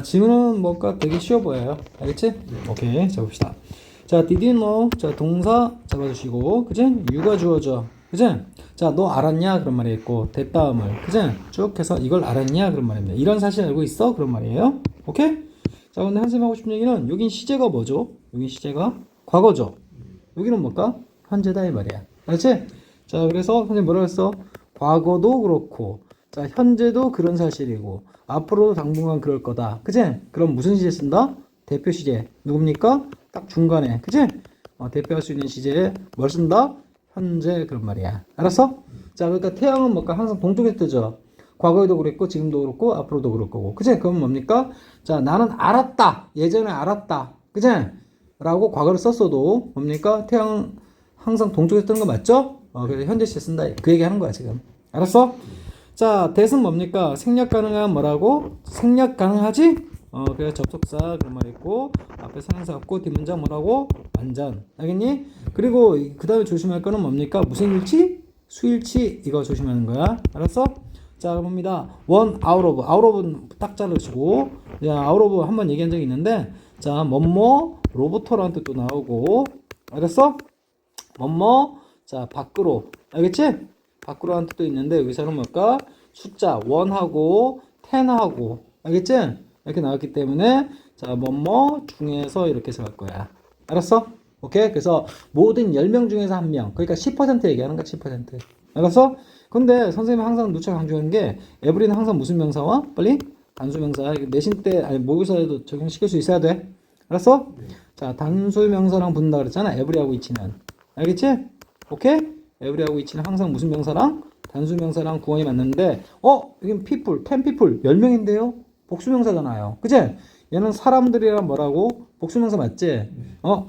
질문은 뭔가 되게 쉬워 보여요. 알겠지? 오케이. 자, 봅시다. 자, did you know? 자, 동사 잡아주시고, 그지? you가 주어져. 그지? 자, 너 알았냐? 그런 말이겠고, 대다음을. 그지? 쭉 해서 이걸 알았냐? 그런 말입니다. 이런 사실 알고 있어? 그런 말이에요. 오케이? 자, 근데 선생님 하고 싶은 얘기는, 여긴 시제가 뭐죠? 여긴 시제가 과거죠. 여기는 뭘까? 현재다 이 말이야. 알지? 자, 그래서 선생님 뭐라고 했어? 과거도 그렇고, 자, 현재도 그런 사실이고, 앞으로도 당분간 그럴 거다. 그지? 그럼 무슨 시제 쓴다? 대표 시제. 누굽니까? 딱 중간에. 그지? 대표할 수 있는 시제에 뭘 쓴다? 현재 그런 말이야. 알았어? 자, 그러니까 태양은 뭘까? 항상 동쪽에 뜨죠. 과거에도 그랬고, 지금도 그렇고, 앞으로도 그럴 거고. 그지? 그럼 뭡니까? 자, 나는 알았다. 예전에 알았다. 그지? 라고 과거를 썼어도 뭡니까? 태양은 항상 동쪽에 뜨는 거 맞죠? 그래서 현재 시제 쓴다. 그 얘기 하는 거야, 지금. 알았어? 자, 대은 뭡니까? 생략 가능한 뭐라고? 생략 가능하지? 그래서 접속사 그런 말 있고, 앞에 상사 없고, 뒷문장 뭐라고? 완전. 알겠니? 그리고 그 다음에 조심할 거는 뭡니까? 무슨 일치? 수일치. 이거 조심하는 거야. 알았어? 자, 봅니다. one out of. out of는 딱 자르시고, 야, out of 한번 얘기한 적이 있는데, 자, 뭐뭐 로보터라는 뜻도 나오고, 알았어? 뭐뭐, 자, 밖으로. 알겠지? 밖으로 하는 뜻도 있는데 여기서는 뭘까? 숫자 1하고 10하고 알겠지? 이렇게 나왔기 때문에 자 뭐뭐 중에서 이렇게 해서 갈 거야. 알았어? 오케이? 그래서 모든 10명 중에서 1명 그러니까 10% 얘기하는 거야. 10%. 알았어? 근데 선생님이 항상 누차 강조하는 게 에브리는 항상 무슨 명사와? 빨리? 단수명사. 내신 때 아니 모의고사에도 적용시킬 수 있어야 돼. 알았어? 자 단수명사랑 붙는다 그랬잖아. 에브리하고 이치는. 알겠지? 오케이? 에브리하고 이치는 항상 무슨 명사랑? 단수명사랑 구원이 맞는데 여긴 people, 10 people, 10명인데요? 복수명사잖아요. 그치? 얘는 사람들이란 뭐라고? 복수명사 맞지?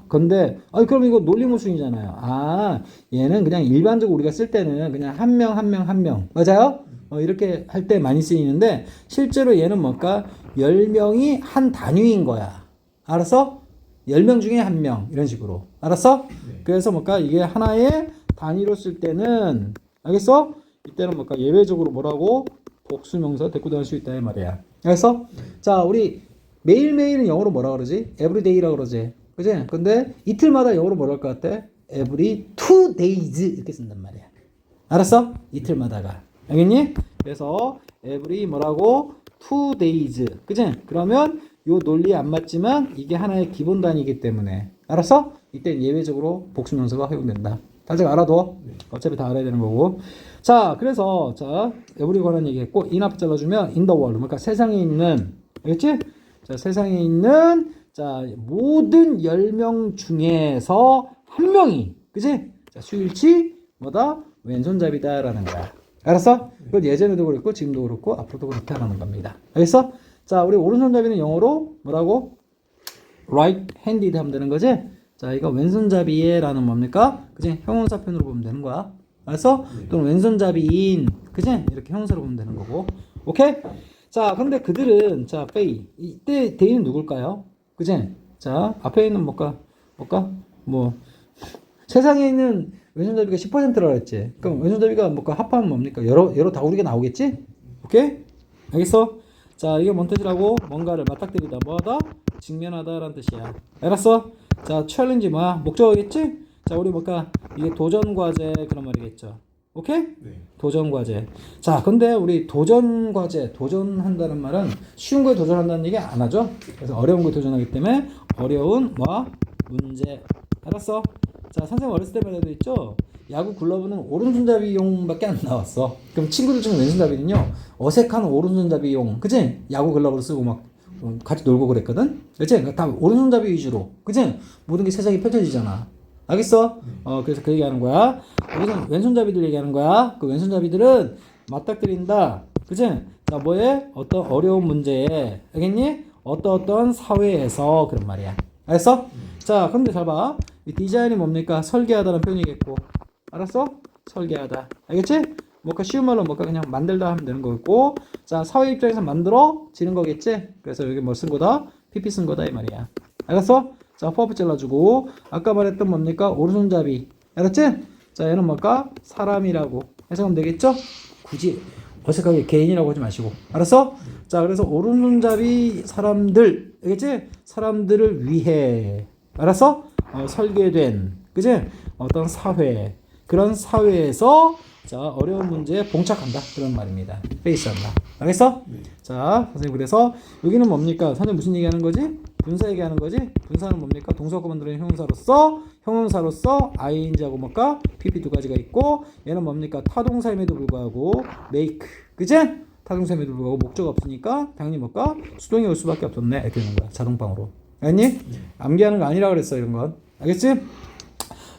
근데 그럼 이거 논리모순이잖아요. 얘는 그냥 일반적으로 우리가 쓸 때는 그냥 한 명, 한 명, 한 명. 맞아요? 이렇게 할 때 많이 쓰이는데 실제로 얘는 뭘까? 10명이 한 단위인 거야. 알았어? 10명 중에 1명 이런 식으로. 알았어? 네. 그래서 뭘까? 이게 하나의 단위로 쓸 때는 알겠어? 이때는 뭘까? 예외적으로 뭐라고? 복수명사 데리고 다닐 수 있다 이 말이야. 알겠어? 자, 우리 매일매일은 영어로 뭐라 그러지? everyday라 그러지. 그지? 근데 이틀마다 영어로 뭐라 할 것 같아? every 2 days 이렇게 쓴단 말이야. 알았어? 이틀마다가. 알겠니? 그래서 every 뭐라고? 2 days. 그지? 그러면 요 논리에 안 맞지만 이게 하나의 기본 단위이기 때문에. 알았어? 이때 예외적으로 복수명사가 활용된다. 다들 알아둬. 어차피 다 알아야 되는 거고. 자, 그래서 자, 에브리 관한 얘기했고 in 앞 잘라주면 in the world. 그러니까 세상에 있는 알겠지? 자, 세상에 있는 자, 모든 10명 중에서 한 명이 그지? 자, 수일치 뭐다? 왼손잡이다라는 거야. 알았어? 그건 예전에도 그랬고 지금도 그렇고 앞으로도 그렇다라는 겁니다. 알겠어? 자, 우리 오른손잡이는 영어로 뭐라고? right handed 하면 되는 거지? 자, 이거 왼손잡이의 라는 뭡니까? 그지? 형용사 편으로 보면 되는 거야. 알았어? 또는 왼손잡이인, 그지? 이렇게 형용사로 보면 되는 거고. 오케이? 자, 근데 그들은, 자, 페이. 이때 대인은 누굴까요? 그지? 자, 앞에 있는 뭘까? 세상에 있는 왼손잡이가 10%라고 했지. 그럼 왼손잡이가 뭘까? 합하면 뭡니까? 여러 다우리가 나오겠지? 오케이? 알겠어? 자, 이게 뭔 뜻이라고? 뭔가를 맞닥뜨리다. 뭐하다? 직면하다라는 뜻이야. 알았어? 자, 챌린지 뭐야? 목적어겠지? 자, 우리 뭘까? 이게 도전과제 그런 말이겠죠. 오케이? 네. 도전과제. 자, 근데 우리 도전과제, 도전한다는 말은 쉬운 거에 도전한다는 얘기 안 하죠? 그래서 어려운 거에 도전하기 때문에 어려운 문제. 알았어? 자, 선생님 어렸을 때만 해도 있죠? 야구 글러브는 오른손잡이용밖에 안 나왔어. 그럼 친구들 중에 왼손잡이는요, 어색한 오른손잡이용, 그치? 야구 글러브를 쓰고 막 같이 놀고 그랬거든? 그치? 다 오른손잡이 위주로, 그치? 모든 게 세상이 펼쳐지잖아. 알겠어? 그래서 그 얘기하는 거야. 여기서 왼손잡이들 얘기하는 거야. 그 왼손잡이들은 맞닥뜨린다. 그치? 자, 뭐에? 어떤 어려운 문제에, 알겠니? 어떤 사회에서 그런 말이야. 알겠어? 자, 근데 잘 봐. 이 디자인이 뭡니까? 설계하다는 표현이겠고. 알았어? 설계하다. 알겠지? 뭔가 쉬운 말로 뭔가 그냥 만들다 하면 되는 거고. 자, 사회 입장에서 만들어지는 거겠지? 그래서 여기 뭐 쓴 거다? PP 쓴 거다 이 말이야. 알았어? 자, 퍼프 잘라주고. 아까 말했던 뭡니까? 오른손잡이. 알았지? 자, 얘는 뭘까? 사람이라고 해석하면 되겠죠? 굳이 어색하게 개인이라고 하지 마시고. 알았어? 자, 그래서 오른손잡이 사람들, 알겠지? 사람들을 위해. 알았어? 설계된, 그지? 어떤 사회, 그런 사회에서 자, 어려운 문제에 봉착한다. 그런 말입니다. 페이스한다. 알겠어? 자, 선생님 그래서 여기는 뭡니까? 선생님 무슨 얘기하는 거지? 분사 얘기하는 거지? 분사는 뭡니까? 동사고 만드는 형용사로서 ing하고 뭘까? pp 두 가지가 있고 얘는 뭡니까? 타동사임에도 불구하고 make, 그지? 타동사임에도 불구하고 목적 없으니까 당연히 뭘까? 수동이 올 수밖에 없었네. 이렇게 되는 거야. 자동방으로. 알겠니? 암기하는 거 아니라 그랬어 이런 건. 알겠지?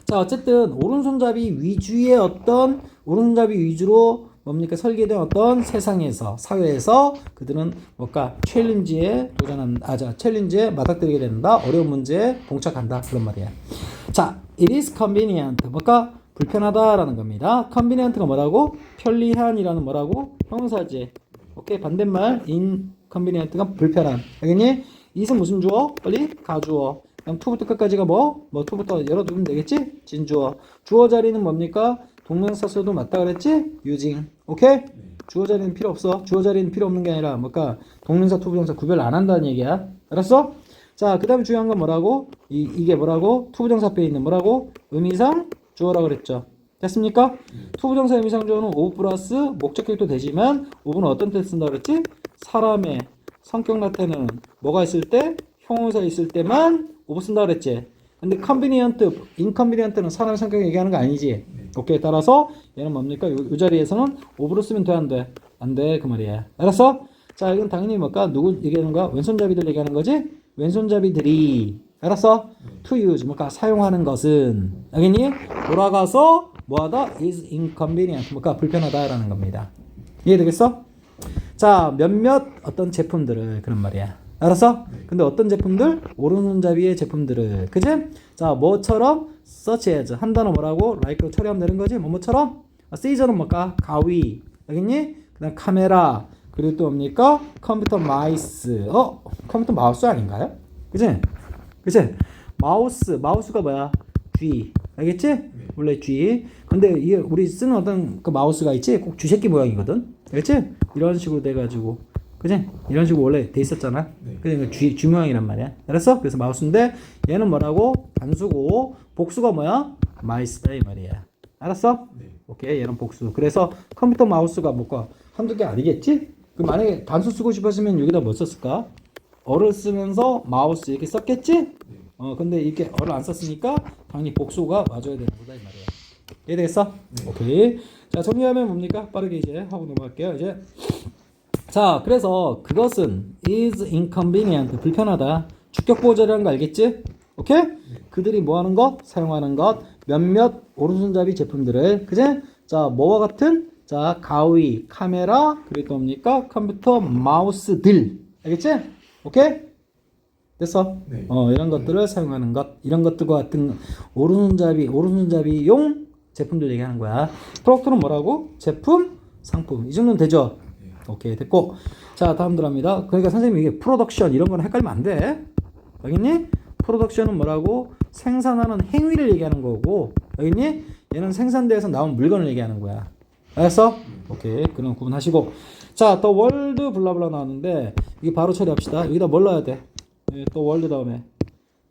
자, 어쨌든 오른손잡이 위주의 어떤 오른손잡이 위주로 뭡니까? 설계된 어떤 세상에서 사회에서 그들은 뭘까? 챌린지에 챌린지에 맞닥뜨리게 된다. 어려운 문제에 봉착한다. 그런 말이야. 자, it is convenient. 뭘까? 불편하다라는 겁니다. convenient가 뭐라고? 편리한이라는 뭐라고? 형용사지. 오케이, 반대말 inconvenient가 불편한. 알겠니? it은 무슨 주어? 빨리 가주어. 그럼 to부터 끝까지가 to부터 열어두면 되겠지? 진주어. 주어 자리는 뭡니까? 동명사 써도 맞다 그랬지? using. 오케이? 주어 자리는 필요 없어. 주어 자리는 필요 없는 게 아니라 뭘까? 동명사, 투부정사 구별 안 한다는 얘기야. 알았어? 자, 그 다음에 중요한 건 뭐라고? 이게 뭐라고? 투부정사 앞에 있는 뭐라고? 의미상 주어라고 그랬죠. 됐습니까? 투부정사 의미상 주어는 오브 플러스 목적격도 되지만 오브는 어떤 때 쓴다 그랬지? 사람의 성격 나타내는 뭐가 있을 때? 형용사 있을 때만 오브 쓴다 그랬지. 근데 convenient, inconvenient는 사람의 성격 얘기하는 거 아니지. 오케이. 따라서 얘는 뭡니까? 요 자리에서는 오브로 쓰면 돼, 안 돼? 안 돼, 그 말이야. 알았어? 자, 이건 당연히 뭘까? 누구 얘기하는 거야? 왼손잡이들 얘기하는 거지? 왼손잡이들이. 알았어? to use, 뭘까? 사용하는 것은. 알겠니? 돌아가서 뭐하다? is inconvenient. 뭘까? 불편하다라는 겁니다. 이해되겠어? 자, 몇몇 어떤 제품들을 그런 말이야. 알았어? 근데 어떤 제품들? 오른손잡이의 제품들을. 그지? 자, 뭐처럼? such as. 한 단어 뭐라고? like로 처리하면 되는 거지? 뭐처럼? seizer는 뭘까? 가위. 알겠니? 그 다음 카메라. 그리고 또 뭡니까? 컴퓨터 마이스. 컴퓨터 마우스 아닌가요? 그지? 그지? 마우스가 뭐야? G. 알겠지? 원래 G. 근데 이게 우리 쓰는 어떤 그 마우스가 있지? 꼭 쥐새끼 모양이거든? 알겠지? 이런 식으로 돼가지고. 그지? 이런 식으로 원래 돼 있었잖아. 그러니까 G 모양이란 말이야. 알았어? 그래서 마우스인데 얘는 뭐라고? 단수고 복수가 뭐야? 마이스다 이 말이야. 알았어? 오케이. 얘는 복수. 그래서 컴퓨터 마우스가 뭐가 한두 개 아니겠지? 그 만약에 단수 쓰고 싶었으면 여기다 뭐 썼을까? 어를 쓰면서 마우스 이렇게 썼겠지? 근데 이렇게 어를 안 썼으니까 당연히 복수가 와줘야 되는 거다 이 말이야. 이해되겠어? 오케이. 자, 정리하면 뭡니까? 빠르게 이제 하고 넘어갈게요. 이제. 자, 그래서 그것은 is inconvenient, 불편하다. 주격 보호자라는 거 알겠지? 오케이? 그들이 뭐 하는 것? 사용하는 것. 몇몇 오른손잡이 제품들을. 그제? 자, 뭐와 같은? 자, 가위, 카메라, 그리고 또 뭡니까? 컴퓨터, 마우스들. 알겠지? 오케이? 됐어? 네. 이런 것들을 사용하는 것. 이런 것들과 같은 오른손잡이용 제품들 얘기하는 거야. 프로덕트는 뭐라고? 제품, 상품. 이 정도는 되죠? 오케이, 됐고. 자, 다음 들어갑니다. 그러니까 선생님 이게 프로덕션 이런 거는 헷갈리면 안 돼. 알겠니? 프로덕션은 뭐라고? 생산하는 행위를 얘기하는 거고, 알겠니? 얘는 생산대에서 나온 물건을 얘기하는 거야. 알았어? 오케이, 그럼 구분하시고. 자, 또 월드 블라블라 나왔는데 이게 바로 처리합시다. 여기다 뭘 넣어야 돼? 또 월드 다음에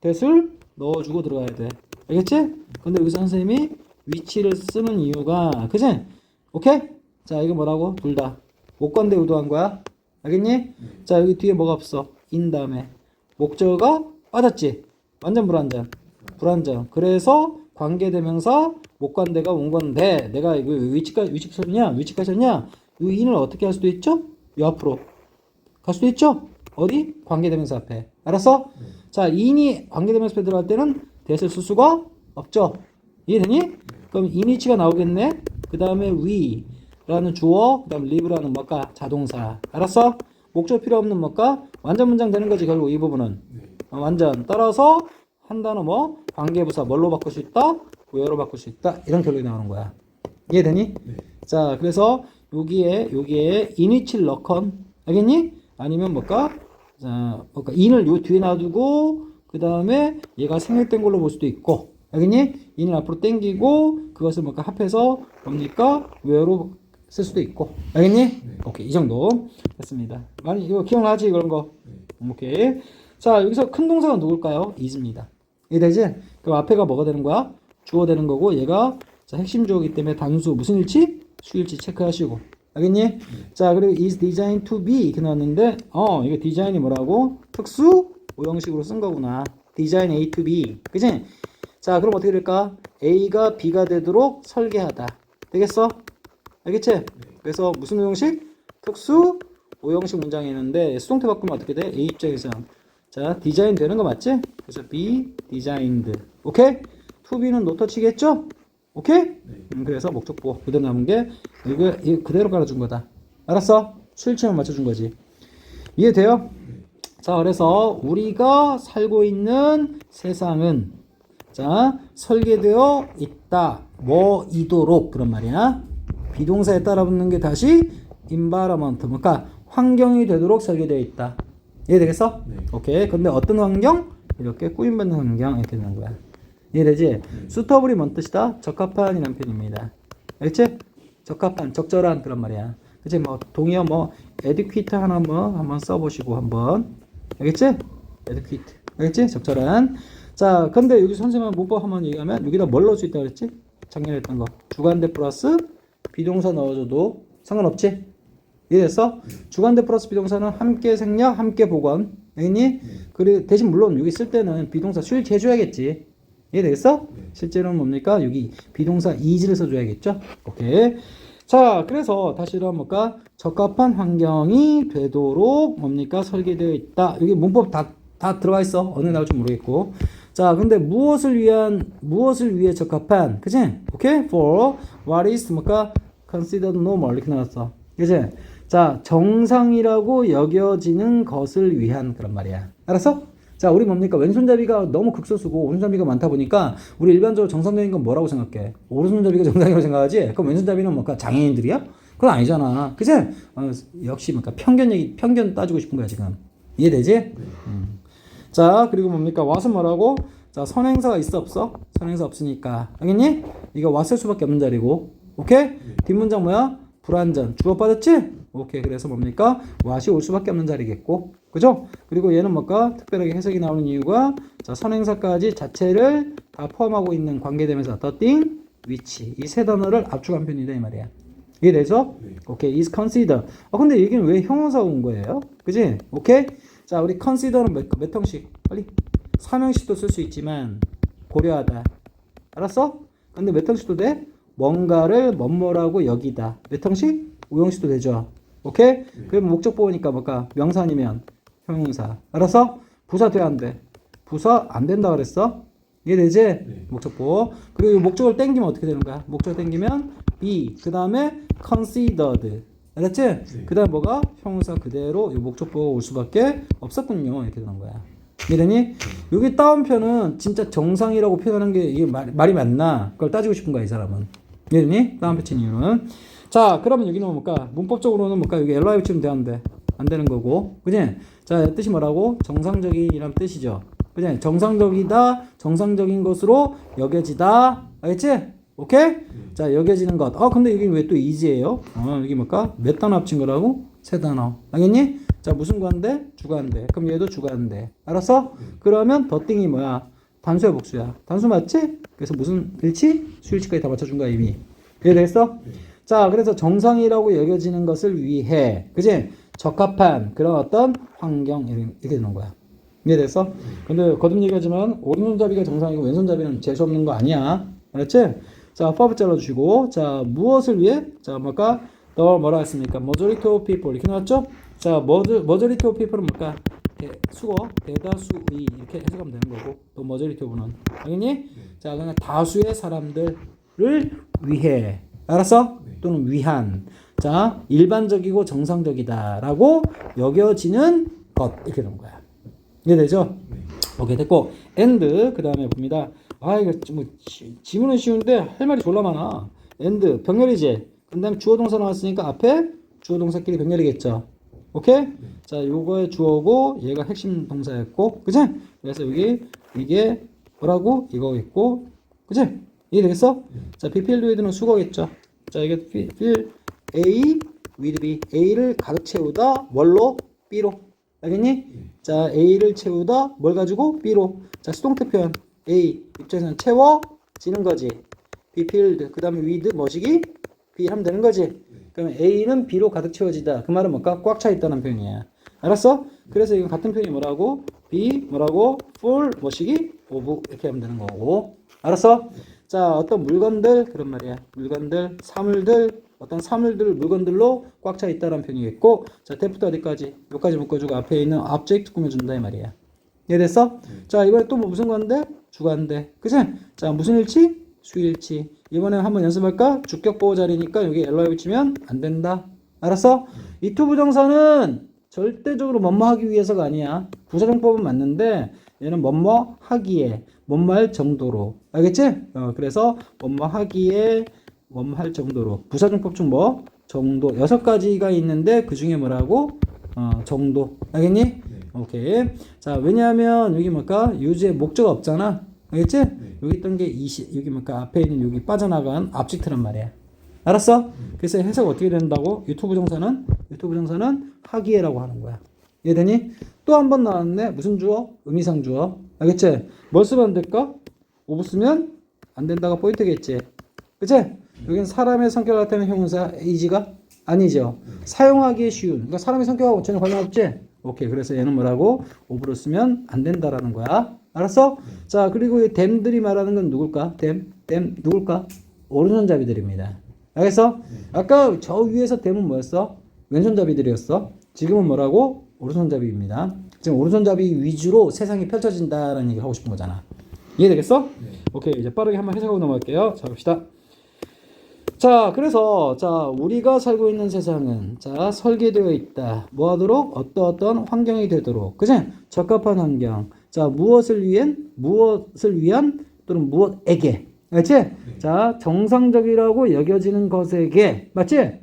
that을 넣어주고 들어가야 돼. 알겠지? 근데 여기서 선생님이 위치를 쓰는 이유가, 그치? 오케이? 자, 이거 뭐라고? 둘 다 목관대 의도한 거야. 알겠니? 자, 여기 뒤에 뭐가 없어? in 다음에 목적어가 빠졌지? 완전 불완전. 그래서 관계대명사 목관대가 온 건데 내가 이거 위치까지냐? 이 in을 어떻게 할 수도 있죠? 이 앞으로 갈 수도 있죠? 어디? 관계대명사 앞에. 알았어? 자, in이 관계대명사 앞에 들어갈 때는 that을 쓸 수가 없죠? 이해되니? 그럼 in 위치가 나오겠네? 그 다음에 we 라는 주어, 그 다음 live라는 뭘까? 자동사. 알았어? 목적 필요 없는 뭘까? 완전 문장 되는 거지, 결국 이 부분은. 완전. 따라서 한 단어 뭐? 관계부사 뭘로 바꿀 수 있다? where로 바꿀 수 있다. 이런 결론이 나오는 거야. 이해되니? 네. 자, 그래서 여기에 in위치를 넣건. 알겠니? 아니면 뭘까? 자, 뭘까? in을 요 뒤에 놔두고 그 다음에 얘가 생략된 걸로 볼 수도 있고. 알겠니? in을 앞으로 당기고 그것을 뭘까? 합해서 뭡니까? where로 쓸 수도 있고. 알겠니? 오케이. 이 정도 됐습니다. 많이 이거 기억나지? 그런 거. 오케이. 자, 여기서 큰 동사가 누굴까요? is입니다. 이해되지? 그럼 앞에가 뭐가 되는 거야? 주어 되는 거고 얘가 자, 핵심 주어이기 때문에 단수 무슨 일치? 수일치 체크하시고. 알겠니? 자, 그리고 is designed to be 이렇게 나왔는데 이거 디자인이 뭐라고? 특수 오형식으로 쓴 거구나. design A to B. 그치? 자, 그럼 어떻게 될까? A가 B가 되도록 설계하다. 되겠어? 알겠지? 그래서 무슨 오형식? 특수 오형식 문장이 있는데 수동태 바꾸면 어떻게 돼? A 입장에서 자, 디자인 되는 거 맞지? 그래서 be designed. 오케이? to be는 노터치겠죠? 오케이? 그래서 목적보 그대로 남은 게 이거 그대로 깔아준 거다. 알았어? 수일치만 맞춰준 거지. 이해돼요? 자, 그래서 우리가 살고 있는 세상은 자, 설계되어 있다. 뭐이도록 그런 말이야. 비동사에 따라 붙는 게 다시 environment. 그러니까 환경이 되도록 설계되어 있다. 이해되겠어? 네. 오케이. 근데 어떤 환경? 이렇게 꾸임받는 환경 이렇게 되는 거야. 이해되지? suitable이 뭔 뜻이다? 적합한이라는 표현입니다. 알겠지? 적합한, 적절한 그런 말이야. 그치? 뭐 동의어 뭐 adequate 하나 뭐 한번 써보시고 한번. 알겠지? adequate. 알겠지? 적절한. 자, 근데 여기 선생님은 문법 한번 얘기하면 여기다 뭘 넣을 수 있다고 그랬지? 작년에 했던 거. 주관대 플러스 비동사 넣어줘도 상관없지? 이해됐어? 주관대 플러스 비동사는 함께 생략, 함께 복원. 알겠니? 그리고 대신 물론 여기 쓸 때는 비동사 수일치 해줘야겠지. 이해되겠어? 실제로는 뭡니까? 여기 비동사 is를 써줘야겠죠? 오케이. 자, 그래서 다시 한번 볼까? 적합한 환경이 되도록 뭡니까? 설계되어 있다. 여기 문법 다 들어가 있어. 어느 나올지 모르겠고. 자, 근데 무엇을 위해 적합한, 그치? 오케이? For what is 뭡니까? Considered normal. 이렇게 나왔어. 그치? 자, 정상이라고 여겨지는 것을 위한 그런 말이야. 알았어? 자, 우리 뭡니까? 왼손잡이가 너무 극소수고 오른손잡이가 많다 보니까 우리 일반적으로 정상적인 건 뭐라고 생각해? 오른손잡이가 정상이라고 생각하지? 그럼 왼손잡이는 뭔가 장애인들이야? 그건 아니잖아. 그치? 역시 뭔가 편견 따지고 싶은 거야, 지금. 이해되지? 자, 그리고 뭡니까? what은 뭐라고? 자, 선행사가 있어, 없어? 선행사 없으니까. 알겠니? 이거 what을 수밖에 없는 자리고. 오케이? 뒷문장 뭐야? 불완전. 주어 빠졌지? 오케이. 그래서 뭡니까? what이 올 수밖에 없는 자리겠고. 그죠? 그리고 얘는 뭘까? 특별하게 해석이 나오는 이유가 자, 선행사까지 자체를 다 포함하고 있는 관계대명사 the thing, which 이 세 단어를 압축한 편이다 이 말이야. 이해되죠? 오케이. is consider. 근데 여기는 왜 형용사 온 거예요? 그지? 오케이? 자, 우리 consider는 몇 형식? 빨리. 3형식도 쓸 수 있지만 고려하다. 알았어? 근데 몇 형식도 돼? 뭔가를 뭐뭐라고 여기다. 몇 형식? 5형식도 되죠. 오케이? 그럼 목적 보니까 뭘까? 명사 아니면 형용사. 알았어? 부사 돼야 안 돼? 부사 안 된다 그랬어? 이해되지? 네. 목적보. 그리고 목적을 땡기면 어떻게 되는 거야? 목적을 땡기면 be. 그 다음에 considered. 알았지? 네. 그 다음에 뭐가? 형용사 그대로 이 목적보가 올 수밖에 없었군요. 이렇게 되는 거야. 이해되니? 여기 따옴표는 진짜 정상이라고 표현하는 게 이게 말이 맞나? 그걸 따지고 싶은 거야, 이 사람은. 이해되니? 따옴표 친 이유는. 자, 그러면 여기는 뭘까? 문법적으로는 뭘까? 여기 li 붙이면 되는데 안 되는 거고. 그지? 자, 뜻이 뭐라고? 정상적인이란 뜻이죠. 그지? 정상적이다, 정상적인 것으로 여겨지다. 알겠지? 오케이? 자, 여겨지는 것. 근데 여기 왜 또 is예요? 여기 뭘까? 몇 단어 합친 거라고? 세 단어. 알겠니? 자, 무슨 관대? 주관대. 그럼 얘도 주관대. 알았어? 그러면 더 띵이 뭐야? 단수야, 복수야? 단수 맞지? 그래서 무슨 일치? 수일치까지 다 맞춰준 거야, 이미. 이해됐어? 자, 그래서 정상이라고 여겨지는 것을 위해, 그지? 적합한 그런 어떤 환경, 이렇게 되는 거야. 이해됐어? 근데 거듭 얘기하지만, 오른손잡이가 정상이고 왼손잡이는 재수없는 거 아니야. 알았지? 자, for 잘라주시고, 자, 무엇을 위해? 자, 뭘까? 뭐라 했습니까? majority of people. 이렇게 나왔죠? 자, majority of people은 뭘까? 수거, 대다수의 이렇게 해석하면 되는 거고, 또 majority of는. 알겠니? 자, 그냥 다수의 사람들을 위해. 알았어? 또는 위한. 자, 일반적이고 정상적이다라고 여겨지는 것. 이렇게 되는 거야. 이해되죠? 오케이, 됐고. and, 그 다음에 봅니다. 이거 뭐, 지문은 쉬운데 할 말이 졸라 많아. and, 병렬이지. 그 다음에 주어 동사 나왔으니까 앞에 주어 동사끼리 병렬이겠죠. 오케이? 자, 요거의 주어고, 얘가 핵심 동사였고, 그치? 그래서 여기, 이게 뭐라고? 이거겠고, 그치? 이해되겠어? 자, be filled with는 수거겠죠. 자, 이게 fill A with B. A를 가득 채우다 뭘로? B로. 알겠니? 자, A를 채우다 뭘 가지고? B로. 자, 수동태 표현. A 입장에서는 채워지는 거지. B filled. 그 다음에 with 뭐시기? B 하면 되는 거지. 그러면 A는 B로 가득 채워지다. 그 말은 뭘까? 꽉 차 있다는 표현이야. 알았어? 그래서 이건 같은 표현이 뭐라고? B 뭐라고? full 뭐시기? of 이렇게 하면 되는 거고. 알았어? 자, 어떤 물건들 그런 말이야. 물건들, 사물들, 어떤 사물들, 물건들로 꽉 차 있다는 표현이겠고, 자, 대부터 어디까지? 여기까지 묶어주고 앞에 있는 object 꾸며준다 이 말이야. 이해됐어? 자, 이번에 또 뭐 무슨 건데? 주관대. 그치? 자, 무슨 일치? 수일치. 이번에 한번 연습할까? 주격 보호 자리니까 여기 LY 붙이면 안 된다. 알았어? 이 투 부정사는 절대적으로 뭐뭐 하기 위해서가 아니야. 부사정법은 맞는데 얘는 뭐뭐 하기에, 뭐뭐 할 정도로. 알겠지? 그래서 뭐뭐 하기에, 뭐뭐 할 정도로. 부사정법 중 뭐? 정도. 6가지가 있는데 그 중에 뭐라고? 정도. 알겠니? 네. 오케이. 자, 왜냐하면 여기 뭘까? 유주의 목적 없잖아. 알겠지? 여기 있던 게 여기 뭘까? 앞에 있는 여기 빠져나간 압젝트란 말이야. 알았어? 그래서 해석 어떻게 된다고? 유튜브 정사는 하기에라고 하는 거야. 이해되니? 또 한 번 나왔네. 무슨 주어? 의미상 주어. 알겠지? 뭘 쓰면 안 될까? 오브 쓰면 안 된다가 포인트겠지. 그치? 여기는 사람의 성격을 나타내는 형용사 이지가 아니죠. 사용하기 쉬운. 그러니까 사람의 성격하고 전혀 관련 없지? 오케이. 그래서 얘는 뭐라고? 오브로 쓰면 안 된다라는 거야. 알았어? 자, 그리고 이 댐들이 말하는 건 누굴까? 댐 누굴까? 오른손잡이들입니다. 알겠어? 아까 저 위에서 댐은 뭐였어? 왼손잡이들이었어. 지금은 뭐라고? 오른손잡이입니다. 지금 오른손잡이 위주로 세상이 펼쳐진다라는 얘기를 하고 싶은 거잖아. 이해되겠어? 네. 오케이. 이제 빠르게 한번 해석하고 넘어갈게요. 자, 봅시다. 자, 그래서 자, 우리가 살고 있는 세상은 자, 설계되어 있다. 뭐 하도록? 어떤 환경이 되도록. 그치? 적합한 환경. 자, 무엇을 위한 또는 무엇에게. 알지? 네. 자, 정상적이라고 여겨지는 것에게. 맞지?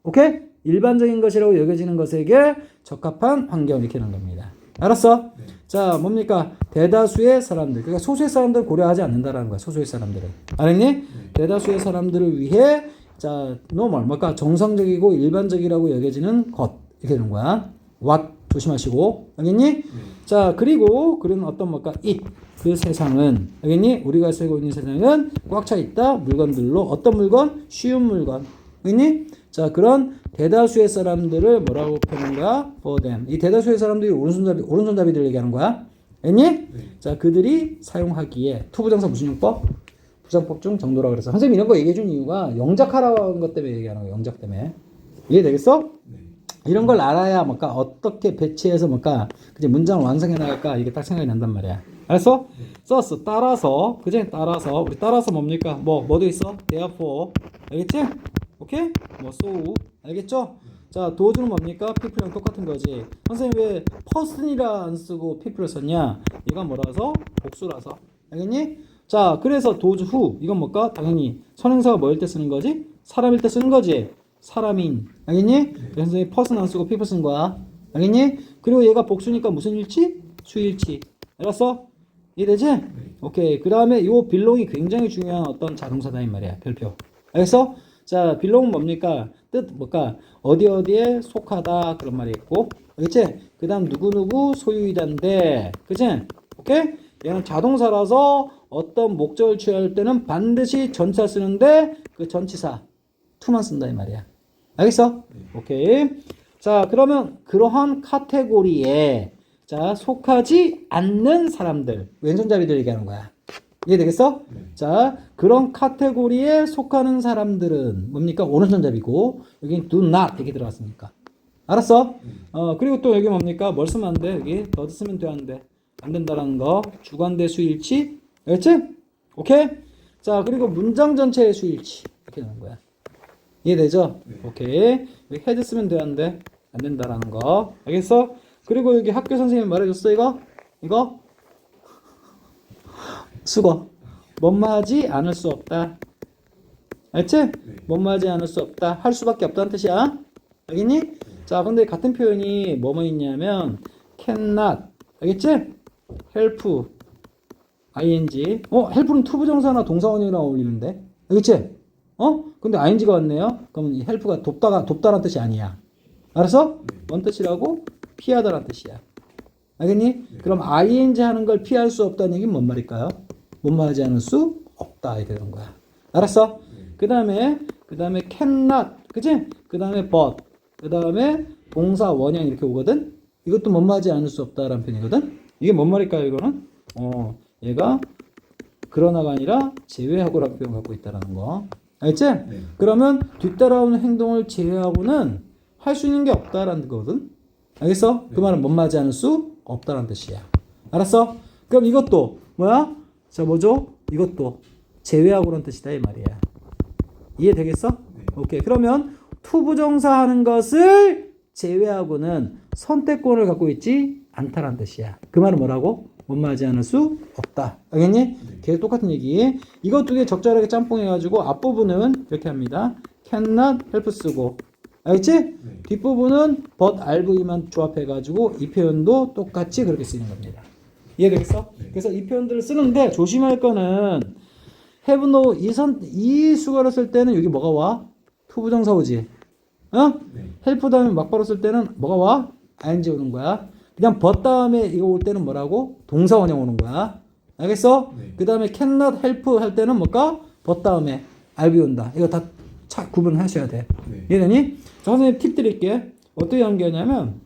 오케이? 일반적인 것이라고 여겨지는 것에게 적합한 환경 이렇게 하는 겁니다. 알았어? 네. 자, 뭡니까? 대다수의 사람들. 그러니까 소수의 사람들 고려하지 않는다라는 거야. 소수의 사람들을. 알았니? 네. 대다수의 사람들을 위해 자, 뭘까? 정상적이고 일반적이라고 여겨지는 것. 이렇게 되는 거야. what 조심하시고. 알겠니? 네. 자, 그리고 그런 어떤 뭘까? it. 그 세상은 알겠니? 우리가 살고 있는 세상은 꽉 차 있다. 물건들로. 어떤 물건? 쉬운 물건. 알겠니? 자, 그런 대다수의 사람들을 뭐라고 표현한 거야? for them. 이 대다수의 사람들이 오른손잡이들 얘기하는 거야. 알겠니? 네. 자, 그들이 사용하기에 투부정사 무슨 용법? 부정법 중 정도라고 그래서 선생님이 이런 거 얘기해 준 이유가 영작하라고 한 것 때문에 얘기하는 거야. 영작 때문에. 이해되겠어? 네. 이런 걸 알아야 뭔가 어떻게 배치해서 뭔가 그제 문장을 완성해 나갈까 이게 딱 생각이 난단 말이야. 알았어? 네. 썼어. 따라서. 그제 따라서. 우리 따라서 뭡니까? 뭐도 있어? therefore. 알겠지? 오케이? so. 알겠죠? 자, 도주는 뭡니까? people랑 똑같은 거지. 선생님 왜 person이라 안 쓰고 people을 썼냐? 이건 뭐라서? 복수라서. 알겠니? 자, 그래서 도주 후. 이건 뭘까? 당연히 선행사가 뭐일 때 쓰는 거지? 사람일 때 쓰는 거지. 사람인. 알겠니? 그래서 선생님 person 안 쓰고 people 쓴 거야. 알겠니? 그리고 얘가 복수니까 무슨 일치? 수일치. 알았어? 이해되지? 오케이. 그 다음에 요 belong이 굉장히 중요한 어떤 자동사다 이 말이야. 별표. 알겠어? 자, belong은 뭡니까? 뜻 뭘까? 어디에 속하다 그런 말이 있고. 알겠지? 그 다음 누구누구 소유이다인데. 그치? 오케이? 얘는 자동사라서 어떤 목적을 취할 때는 반드시 전치사 쓰는데 그 전치사 to만 쓴다 이 말이야. 알겠어? 오케이. 자, 그러면 그러한 카테고리에 자, 속하지 않는 사람들. 왼손잡이들 얘기하는 거야. 이해되겠어? 네. 자, 그런 카테고리에 속하는 사람들은 뭡니까? 오른손잡이고 여기 do not 이렇게 들어갔으니까. 알았어? 그리고 또 여기 뭡니까? 뭘 쓰면 안 돼? 여기 더 쓰면 돼, 안 돼? 안 된다라는 거. 주관대 수일치. 알겠지? 오케이? 자, 그리고 문장 전체의 수일치. 이렇게 되는 거야. 이해되죠? 네. 오케이. 여기 헤드 쓰면 돼, 안 돼? 안 된다라는 거. 알겠어? 그리고 여기 학교 선생님이 말해줬어, 이거? 수거. 뭐뭐하지 않을 수 없다. 알지? 네. 뭐뭐하지 않을 수 없다. 할 수밖에 없다는 뜻이야. 알겠니? 네. 자, 근데 같은 표현이 뭐뭐 있냐면 cannot. 알겠지? help. ing. help는 투부정사나 동사원이랑 어울리는데. 알겠지? 근데 ing가 왔네요. 그러면 이 help가 돕다란 뜻이 아니야. 알았어? 뭔 뜻이라고? 피하다란 뜻이야. 알겠니? 그럼 ing 하는 걸 피할 수 없다는 얘기는 뭔 말일까요? 못마하지 않을 수 없다 이렇게 되는 거야. 알았어? 그 다음에 cannot, 그치? 그 다음에 but, 그 다음에 동사 원형 이렇게 오거든? 이것도 못마하지 않을 수 없다라는 표현이거든? 이게 뭔 말일까요, 이거는? 얘가 그러나가 아니라 제외하고라는 표현 갖고 있다라는 거. 알겠지? 그러면 뒤따라오는 행동을 제외하고는 할 수 있는 게 없다라는 거거든? 알겠어? 그 말은 못마하지 않을 수 없다라는 뜻이야. 알았어? 그럼 이것도 뭐야? 자, 뭐죠? 이것도 제외하고라는 뜻이다 이 말이야. 이해되겠어? 오케이. 그러면 투부정사 하는 것을 제외하고는 선택권을 갖고 있지 않다라는 뜻이야. 그 말은 뭐라고? 못마하지 않을 수 없다. 알겠니? 계속 똑같은 얘기. 이것 두 개 적절하게 짬뽕해가지고 앞부분은 이렇게 합니다. cannot help 쓰고. 알겠지? 뒷부분은 but rv만 조합해가지고 이 표현도 똑같이 그렇게 쓰는 겁니다. 이해되겠어? 그래서 이 표현들을 쓰는데 조심할 거는 have no 이 수거를 쓸 때는 여기 뭐가 와? 투부정사 오지. help 다음에 막바로 쓸 때는 뭐가 와? ing 오는 거야. 그냥 but 다음에 이거 올 때는 뭐라고? 동사 원형 오는 거야. 알겠어? 그 다음에 cannot help 할 때는 뭘까? but 다음에 rv 온다. 이거 다 구분하셔야 돼. 이해되니? 자, 선생님 팁 드릴게. 어떻게 연기하냐면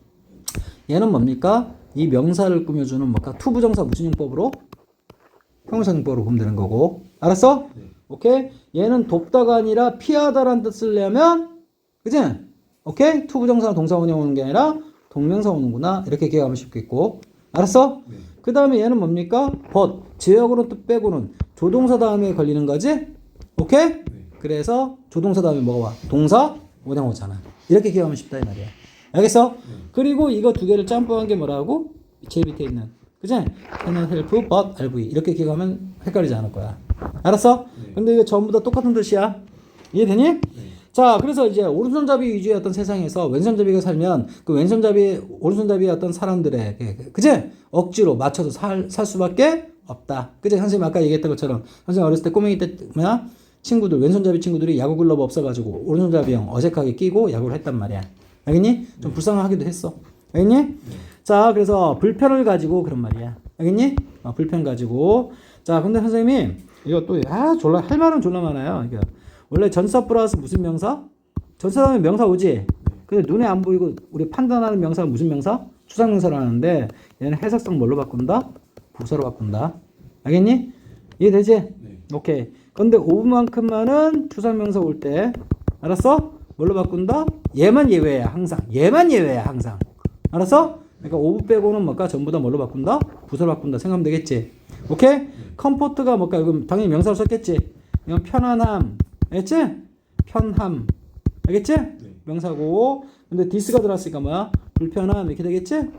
얘는 뭡니까? 이 명사를 꾸며주는 뭘까? 투부정사 무슨용법으로? 형용사용법으로 보면 되는 거고. 알았어? 오케이? 얘는 돕다가 아니라 피하다라는 뜻을 내면 그치? 오케이? 투부정사 동사 원형 오는 게 아니라 동명사 오는구나. 이렇게 기억하면 쉽겠고. 알았어? 그 다음에 얘는 뭡니까? but. 제약으로 뜻 빼고는 조동사 다음에 걸리는 거지? 오케이? 그래서 조동사 다음에 뭐가 와? 동사 원형 오잖아. 이렇게 기억하면 쉽다 이 말이야. 알겠어? 그리고 이거 두 개를 짬뽕한 게 뭐라고? 제일 밑에 있는. 그치? cannot help but rv. 이렇게 기억하면 헷갈리지 않을 거야. 알았어? 근데 이거 전부 다 똑같은 뜻이야. 이해되니? 자, 그래서 이제 오른손잡이 위주의 어떤 세상에서 왼손잡이가 살면 그 오른손잡이의 어떤 사람들의, 그치? 억지로 맞춰서 살 수밖에 없다. 그치? 선생님 아까 얘기했던 것처럼 선생님 어렸을 때 꼬맹이 때 뭐야? 친구들, 왼손잡이 친구들이 야구 글러브 없어가지고 오른손잡이형 어색하게 끼고 야구를 했단 말이야. 알겠니? 좀 불쌍하기도 했어. 알겠니? 자, 그래서 불편을 가지고 그런 말이야. 알겠니? 불편 가지고. 자, 근데 선생님이 이거 또, 졸라, 할 말은 졸라 많아요. 이거. 원래 전사 플러스 무슨 명사? 전사 다음에 명사 오지? 근데 눈에 안 보이고 우리 판단하는 명사가 무슨 명사? 추상명사를 하는데 얘는 해석상 뭘로 바꾼다? 부사로 바꾼다. 알겠니? 이해되지? 오케이. 근데 오브만큼만은 추상명사 올 때, 알았어? 뭘로 바꾼다? 얘만 예외야, 항상. 얘만 예외야, 항상. 알았어? 그러니까 오브 빼고는 뭘까? 전부 다 뭘로 바꾼다? 부사로 바꾼다. 생각하면 되겠지? 오케이? 컴포트가 뭘까? 이건 당연히 명사로 썼겠지? 이건 편안함. 알겠지? 편함. 알겠지? 명사고. 근데 디스가 들어왔으니까 뭐야? 불편함. 이렇게 되겠지?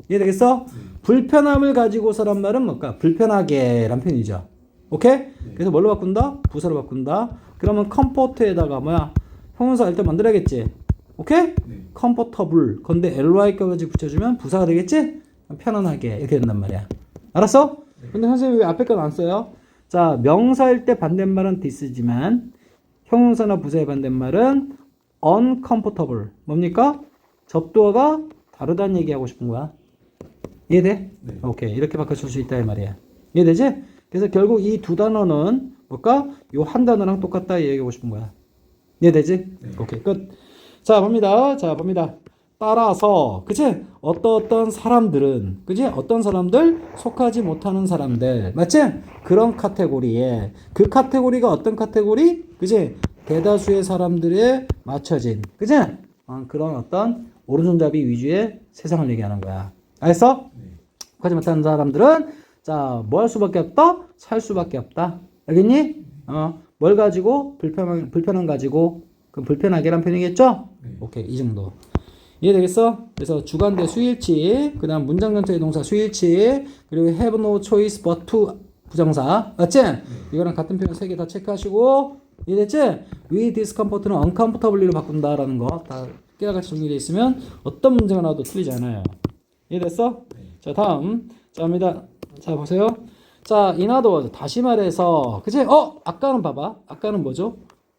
이해되겠어? 불편함을 가지고서란 말은 뭘까? 불편하게 란 표현이죠. 오케이? 그래서 뭘로 바꾼다? 부사로 바꾼다. 그러면 컴포트에다가 뭐야? 형용사 일단 만들어야겠지? 오케이? comfortable. 근데 ly까지 붙여주면 부사가 되겠지? 편안하게. 이렇게 된단 말이야. 알았어? 근데 선생님이 왜 앞에 건 안 써요? 자, 명사일 때 반대말은 this지만 형용사나 부사의 반대말은 uncomfortable. 뭡니까? 접두어가 다르다는 얘기하고 싶은 거야. 이해돼? 오케이. 이렇게 바꿔줄 수 있다 이 말이야. 이해되지? 그래서 결국 이 두 단어는 뭘까? 요 한 단어랑 똑같다 얘기하고 싶은 거야. 이해되지? 오케이. 끝. 자, 봅니다. 따라서, 그치? 어떤 사람들은, 그치? 어떤 사람들? 속하지 못하는 사람들. 맞지? 그런 카테고리에. 그 카테고리가 어떤 카테고리? 그치? 대다수의 사람들에 맞춰진. 그치? 그런 어떤 오른손잡이 위주의 세상을 얘기하는 거야. 알겠어? 속하지 못하는 사람들은, 자, 뭐 할 수밖에 없다? 살 수밖에 없다. 알겠니? 뭘 가지고? 불편함 가지고. 그럼 불편하게란 표현이겠죠? 오케이, 이 정도. 이해되겠어? 그래서 주관대 수일치, 그 다음 문장 전체의 동사 수일치, 그리고 have no choice but to 부정사. 맞지? 이거랑 같은 표현 3개 다 체크하시고, 이해됐지? with discomfort는 uncomfortably로 바꾼다라는 거 다 깨알같이 정리되어 있으면 어떤 문제가 나와도 틀리지 않아요. 이해됐어? 자, 다음. 자, 갑니다. 자, 보세요. 자, in other words, 다시 말해서, 그치? 아까는 봐봐. 아까는 뭐죠?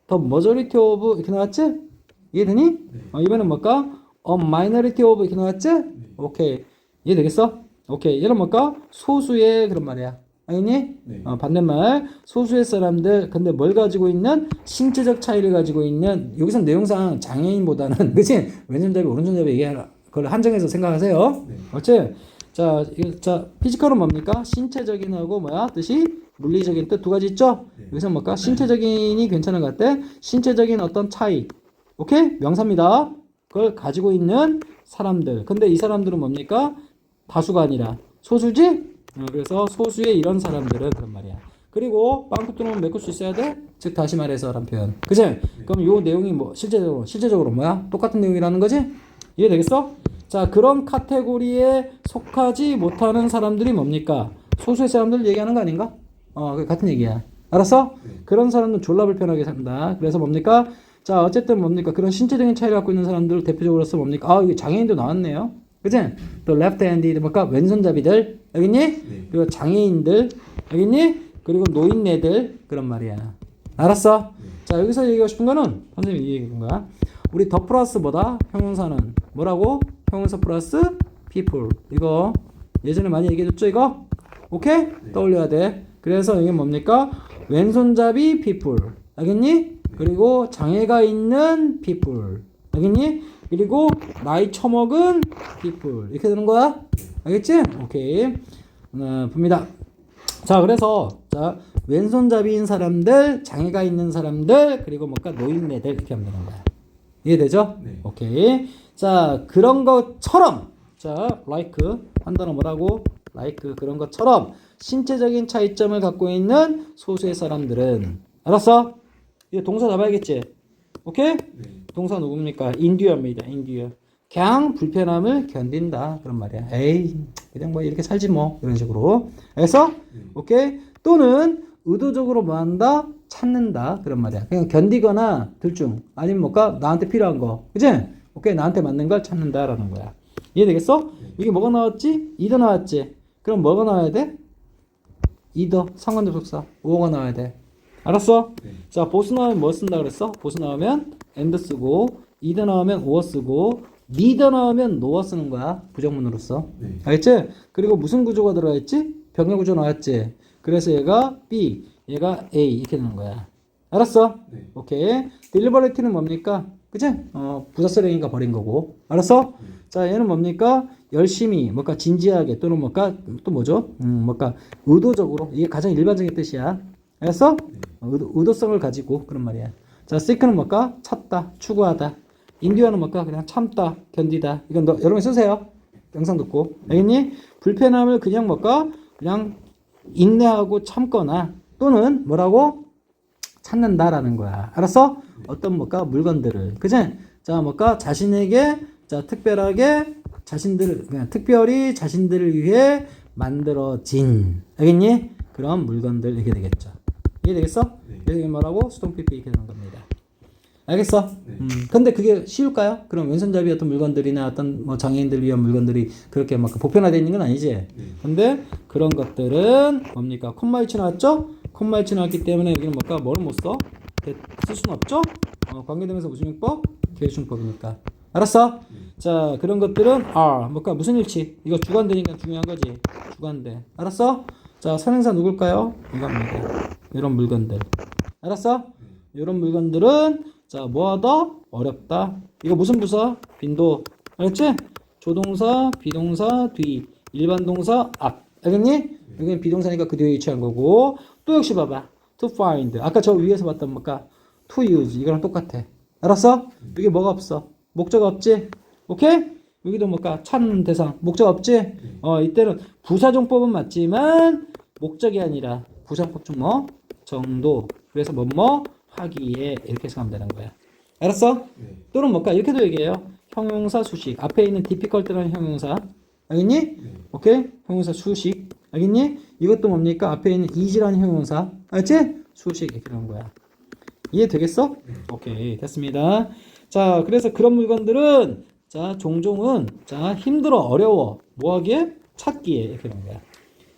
the majority of 이렇게 나왔지? 이해되니? 네. 이번엔 뭘까? a minority of 이렇게 나왔지? 네. 오케이. 이해되겠어? 오케이. 얘는 뭘까? 소수의 그런 말이야. 알겠니? 네. 반대말 소수의 사람들 근데 뭘 가지고 있는 신체적 차이를 가지고 있는 여기서 내용상 장애인보다는 그치? 왼손잡이 오른손잡이 얘기하라 그걸 한정해서 생각하세요. 네. 그렇지? 자 피지컬은 뭡니까? 신체적인하고 뭐야? 뜻이 물리적인 뜻 두 가지 있죠? 네. 여기서 뭘까? 신체적인이 괜찮은 것 같아. 신체적인 어떤 차이. 오케이? 명사입니다. 그걸 가지고 있는 사람들. 근데 이 사람들은 뭡니까? 다수가 아니라 소수지? 그래서 소수의 이런 사람들은 그런 말이야. 그리고 빵꾸 뚫으면 메꿀 수 있어야 돼? 즉 다시 말해서 란 표현. 그치? 그럼 요 내용이 뭐 실제적으로 뭐야? 똑같은 내용이라는 거지? 이해되겠어? 자, 그런 카테고리에 속하지 못하는 사람들이 뭡니까? 소수의 사람들 얘기하는 거 아닌가? 같은 얘기야. 알았어? 그런 사람들은 졸라 불편하게 산다. 그래서 뭡니까? 자, 어쨌든 뭡니까? 그런 신체적인 차이를 갖고 있는 사람들 대표적으로서 뭡니까? 이게 장애인도 나왔네요. 그치? 또 left handed 뭘까? 왼손잡이들. 여기니? 네. 그리고 장애인들. 여기니? 그리고 노인네들. 그런 말이야. 알았어? 네. 자, 여기서 얘기하고 싶은 거는 선생님이 얘기한 거야. 우리 더 플러스보다 형용사는 뭐라고? 형용사 플러스 people. 이거 예전에 많이 얘기해줬죠, 이거? 오케이? 네. 떠올려야 돼. 그래서 이게 뭡니까? 왼손잡이 people. 알겠니? 그리고 장애가 있는 people. 알겠니? 그리고 나이 처먹은 people. 이렇게 되는 거야? 알겠지? 오케이. 봅니다. 자, 그래서 자, 왼손잡이인 사람들, 장애가 있는 사람들, 그리고 뭔가 노인네들 이렇게 하면 되는 거야. 이해되죠? 네. 오케이. 자, 그런 것처럼 자, like 한 단어 뭐라고? like 그런 것처럼 신체적인 차이점을 갖고 있는 소수의 사람들은 알았어? 이거 동사 잡아야겠지? 오케이? 네. 동사 누굽니까? 인듀어입니다. 인듀어. 그냥 불편함을 견딘다. 그런 말이야. 에이, 그냥 뭐 이렇게 살지 뭐. 이런 식으로. 그래서 오케이? 또는 의도적으로 뭐 한다? 찾는다. 그런 말이야. 그냥 견디거나 둘 중. 아니면 뭐가 나한테 필요한 거. 그치? 오케이? 나한테 맞는 걸 찾는다. 라는 거야. 이해되겠어? 이게 뭐가 나왔지? 이더 나왔지? 그럼 뭐가 나와야 돼? 이더. 상관접속사. 우어가 나와야 돼. 알았어? 네. 자, 보스 나오면 뭐 쓴다 그랬어? 보스 나오면 and 쓰고, 이더 나오면 or 쓰고, neither 나오면 nor 쓰는 거야. 부정문으로서. 네. 알겠지? 그리고 무슨 구조가 들어가 있지? 병렬 구조 나왔지? 그래서 얘가 B, 얘가 A 이렇게 되는 거야. 알았어? 네. 오케이. deliberate는 뭡니까? 그치? 부사스러니까 버린 거고. 알았어? 자, 얘는 뭡니까? 열심히, 뭔가 진지하게, 또는 뭔가, 또 뭐죠? 뭔가 의도적으로. 이게 가장 일반적인 뜻이야. 알았어? 의도성을 가지고 그런 말이야. 자, seek는 뭘까? 찾다, 추구하다. 인디어는 뭘까? 그냥 참다, 견디다. 이건 여러분 쓰세요. 영상 듣고. 알겠니? 불편함을 그냥 뭘까? 그냥 인내하고 참거나 또는 뭐라고? 찾는다라는 거야. 알았어? 어떤 뭘까? 물건들을. 그치? 자, 뭘까? 자신에게 자, 특별하게 자신들을 그냥 특별히 자신들을 위해 만들어진. 알겠니? 그런 물건들 이렇게 되겠죠. 이해되겠어? 네. 이게 뭐라고? 수동피피 이렇게 되는 겁니다. 알겠어? 네. 근데 그게 쉬울까요? 그럼 왼손잡이 어떤 물건들이나 어떤 뭐 장애인들 위한 물건들이 그렇게 막 보편화되어 있는 건 아니지? 네. 근데 그런 것들은 뭡니까? 콤마일치 나왔죠? 콤마일치 나왔기 때문에 여기는 뭘까? 뭐를 못 써? 쓸 수는 없죠? 관계대명사 무슨 용법? 계획준법이니까. 알았어? 자, 그런 것들은 are 뭘까? 무슨 일치? 이거 주관대니까 중요한 거지. 주관대. 알았어? 자, 선행사 누굴까요? 이겁니다. 이런 물건들. 알았어? 이런 물건들은 자, 뭐하다? 어렵다. 이거 무슨 부사? 빈도. 알겠지? 조동사, 비동사, 뒤. 일반 동사, 앞. 알겠니? 여기는 비동사니까 그 뒤에 위치한 거고. 또 역시 봐봐. to find. 아까 저 위에서 봤던 뭐까? to use. 이거랑 똑같아. 알았어? 여기 뭐가 없어? 목적 없지? 오케이? 여기도 뭘까? 찾는 대상. 목적 없지? 이때는 부사정법은 맞지만 목적이 아니라 부사법 중 뭐? 정도. 그래서 뭐뭐 하기에 이렇게 생각하면 되는 거야. 알았어? 네. 또는 뭘까? 이렇게도 얘기해요. 형용사 수식. 앞에 있는 difficult라는 형용사. 알겠니? 네. 오케이? 형용사 수식. 알겠니? 이것도 뭡니까? 앞에 있는 easy라는 형용사. 알지? 수식 이렇게 되는 거야. 이해되겠어? 오케이. 됐습니다. 자, 그래서 그런 물건들은 자, 종종은 자, 힘들어, 어려워. 뭐 하기에? 찾기에 이렇게 되는 거야.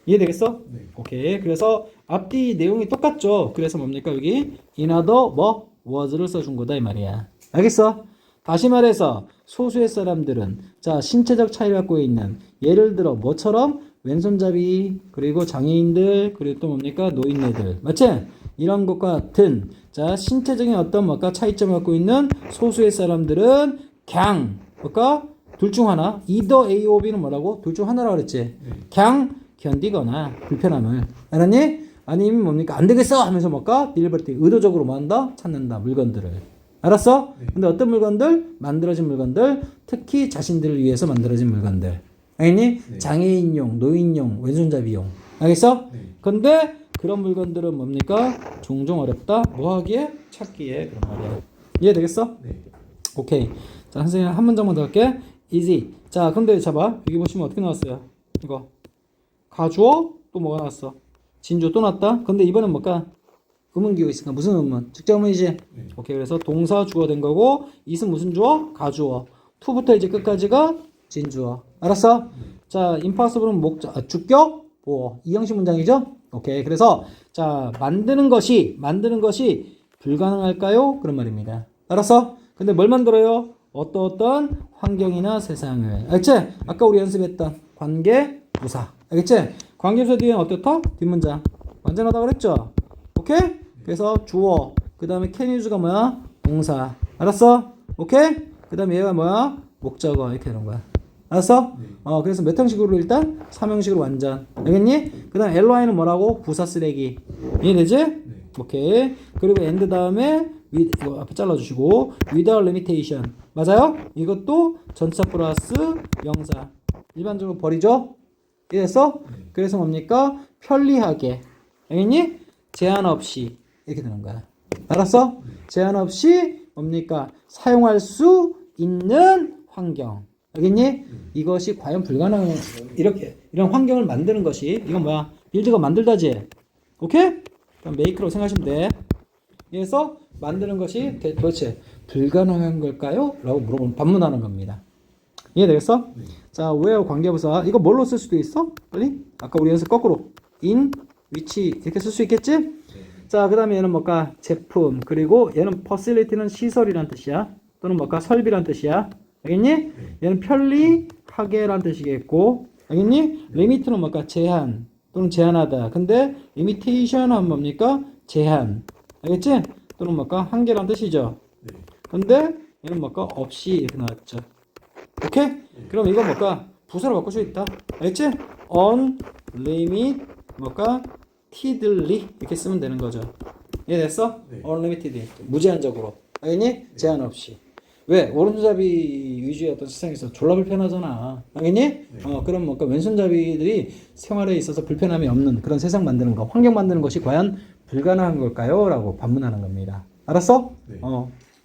이해되겠어? 네. 오케이. 그래서 앞뒤 내용이 똑같죠. 그래서 뭡니까? 여기 in other 뭐 was를 써준 거다 이 말이야. 알겠어? 다시 말해서 소수의 사람들은 자 신체적 차이를 갖고 있는 예를 들어 뭐처럼 왼손잡이 그리고 장애인들 그리고 또 뭡니까 노인네들 맞지? 이런 것과 같은 자 신체적인 어떤 뭐가 차이점을 갖고 있는 소수의 사람들은 그냥 뭐가 둘 중 하나 either A or B는 뭐라고? 둘 중 하나라고 그랬지. 그냥 견디거나 불편함을 알았니? 아니면 뭡니까 안 되겠어 하면서 뭘까? deliberately 의도적으로 뭐 한다? 찾는다 물건들을 알았어? 근데 어떤 물건들? 만들어진 물건들 특히 자신들을 위해서 만들어진 물건들 알겠니? 장애인용, 노인용, 왼손잡이용 알겠어? 근데 그런 물건들은 뭡니까? 종종 어렵다 뭐 하기에? 찾기에 그런 말이야 이해되겠어? 오케이 자 선생님 한 문장만 더 할게 easy 자 근데 잡아 여기 보시면 어떻게 나왔어요? 이거 가주어 또 뭐가 나왔어? 진주 또 났다. 근데 이번엔 뭘까? 의문기호 있으니까 무슨 의문? 직접의문이지. 오케이. 그래서 동사 주어 된 거고 it은 무슨 주어? 가주어. to부터 이제 끝까지가 진주어. 알았어? 자, impossible은 목적, 주격, 보어. 이 형식 문장이죠? 오케이. 그래서 자, 만드는 것이 불가능할까요? 그런 말입니다. 알았어? 근데 뭘 만들어요? 어떤 환경이나 세상을. 알겠지? 아까 우리 연습했던 관계, 부사. 알겠지? 관계부사 뒤에는 어떻다? 뒷문장. 완전하다 그랬죠? 오케이? 그래서 주어. 그 다음에 can use가 뭐야? 동사. 알았어? 오케이? 그 다음에 얘가 뭐야? 목적어. 이렇게 되는 거야. 알았어? 그래서 몇 형식으로 일단? 3형식으로 완전. 알겠니? 그 다음 ly는 뭐라고? 부사 쓰레기. 이해되지? 오케이. 그리고 and 다음에 이거 앞에 잘라주시고 without limitation. 맞아요? 이것도 전치사 플러스 명사. 일반적으로 버리죠? 이해됐어? 그래서 뭡니까? 편리하게. 알겠니? 제한 없이. 이렇게 되는 거야. 알았어? 제한 없이 뭡니까? 사용할 수 있는 환경. 알겠니? 이것이 과연 불가능한, 이런 환경을 만드는 것이, 이건 뭐야? 빌드가 만들다지. 오케이? 그럼 make라고 생각하시면 돼. 그래서 만드는 것이 도대체 불가능한 걸까요? 라고 반문하는 겁니다. 이해되겠어? 자, where 관계부사. 이거 뭘로 쓸 수도 있어? 빨리? 아까 우리 연습 거꾸로. in, which 이렇게 쓸 수 있겠지? 자, 그 다음에 얘는 뭘까? 제품. 그리고 얘는 facility는 시설이란 뜻이야. 또는 뭘까? 설비란 뜻이야. 알겠니? 얘는 편리하게란 뜻이겠고. 알겠니? limit는 뭘까? 제한. 또는 제한하다. 근데 limitation 하면 뭡니까? 제한. 알겠지? 또는 뭘까? 한계란 뜻이죠. 근데 얘는 뭘까? 없이 이렇게 나왔죠. 오케이? 그럼 이건 뭘까? 부사로 바꿀 수 있다. 알겠지? unlimited 뭘까? tidly 이렇게 쓰면 되는 거죠. 이해됐어? unlimited 무제한적으로. 알겠니? 제한 없이. 왜? 오른손잡이 위주의 어떤 세상에서 졸라 불편하잖아. 알겠니? 그럼 뭘까? 왼손잡이들이 생활에 있어서 불편함이 없는 그런 세상 만드는 거, 환경 만드는 것이 과연 불가능한 걸까요? 라고 반문하는 겁니다. 알았어?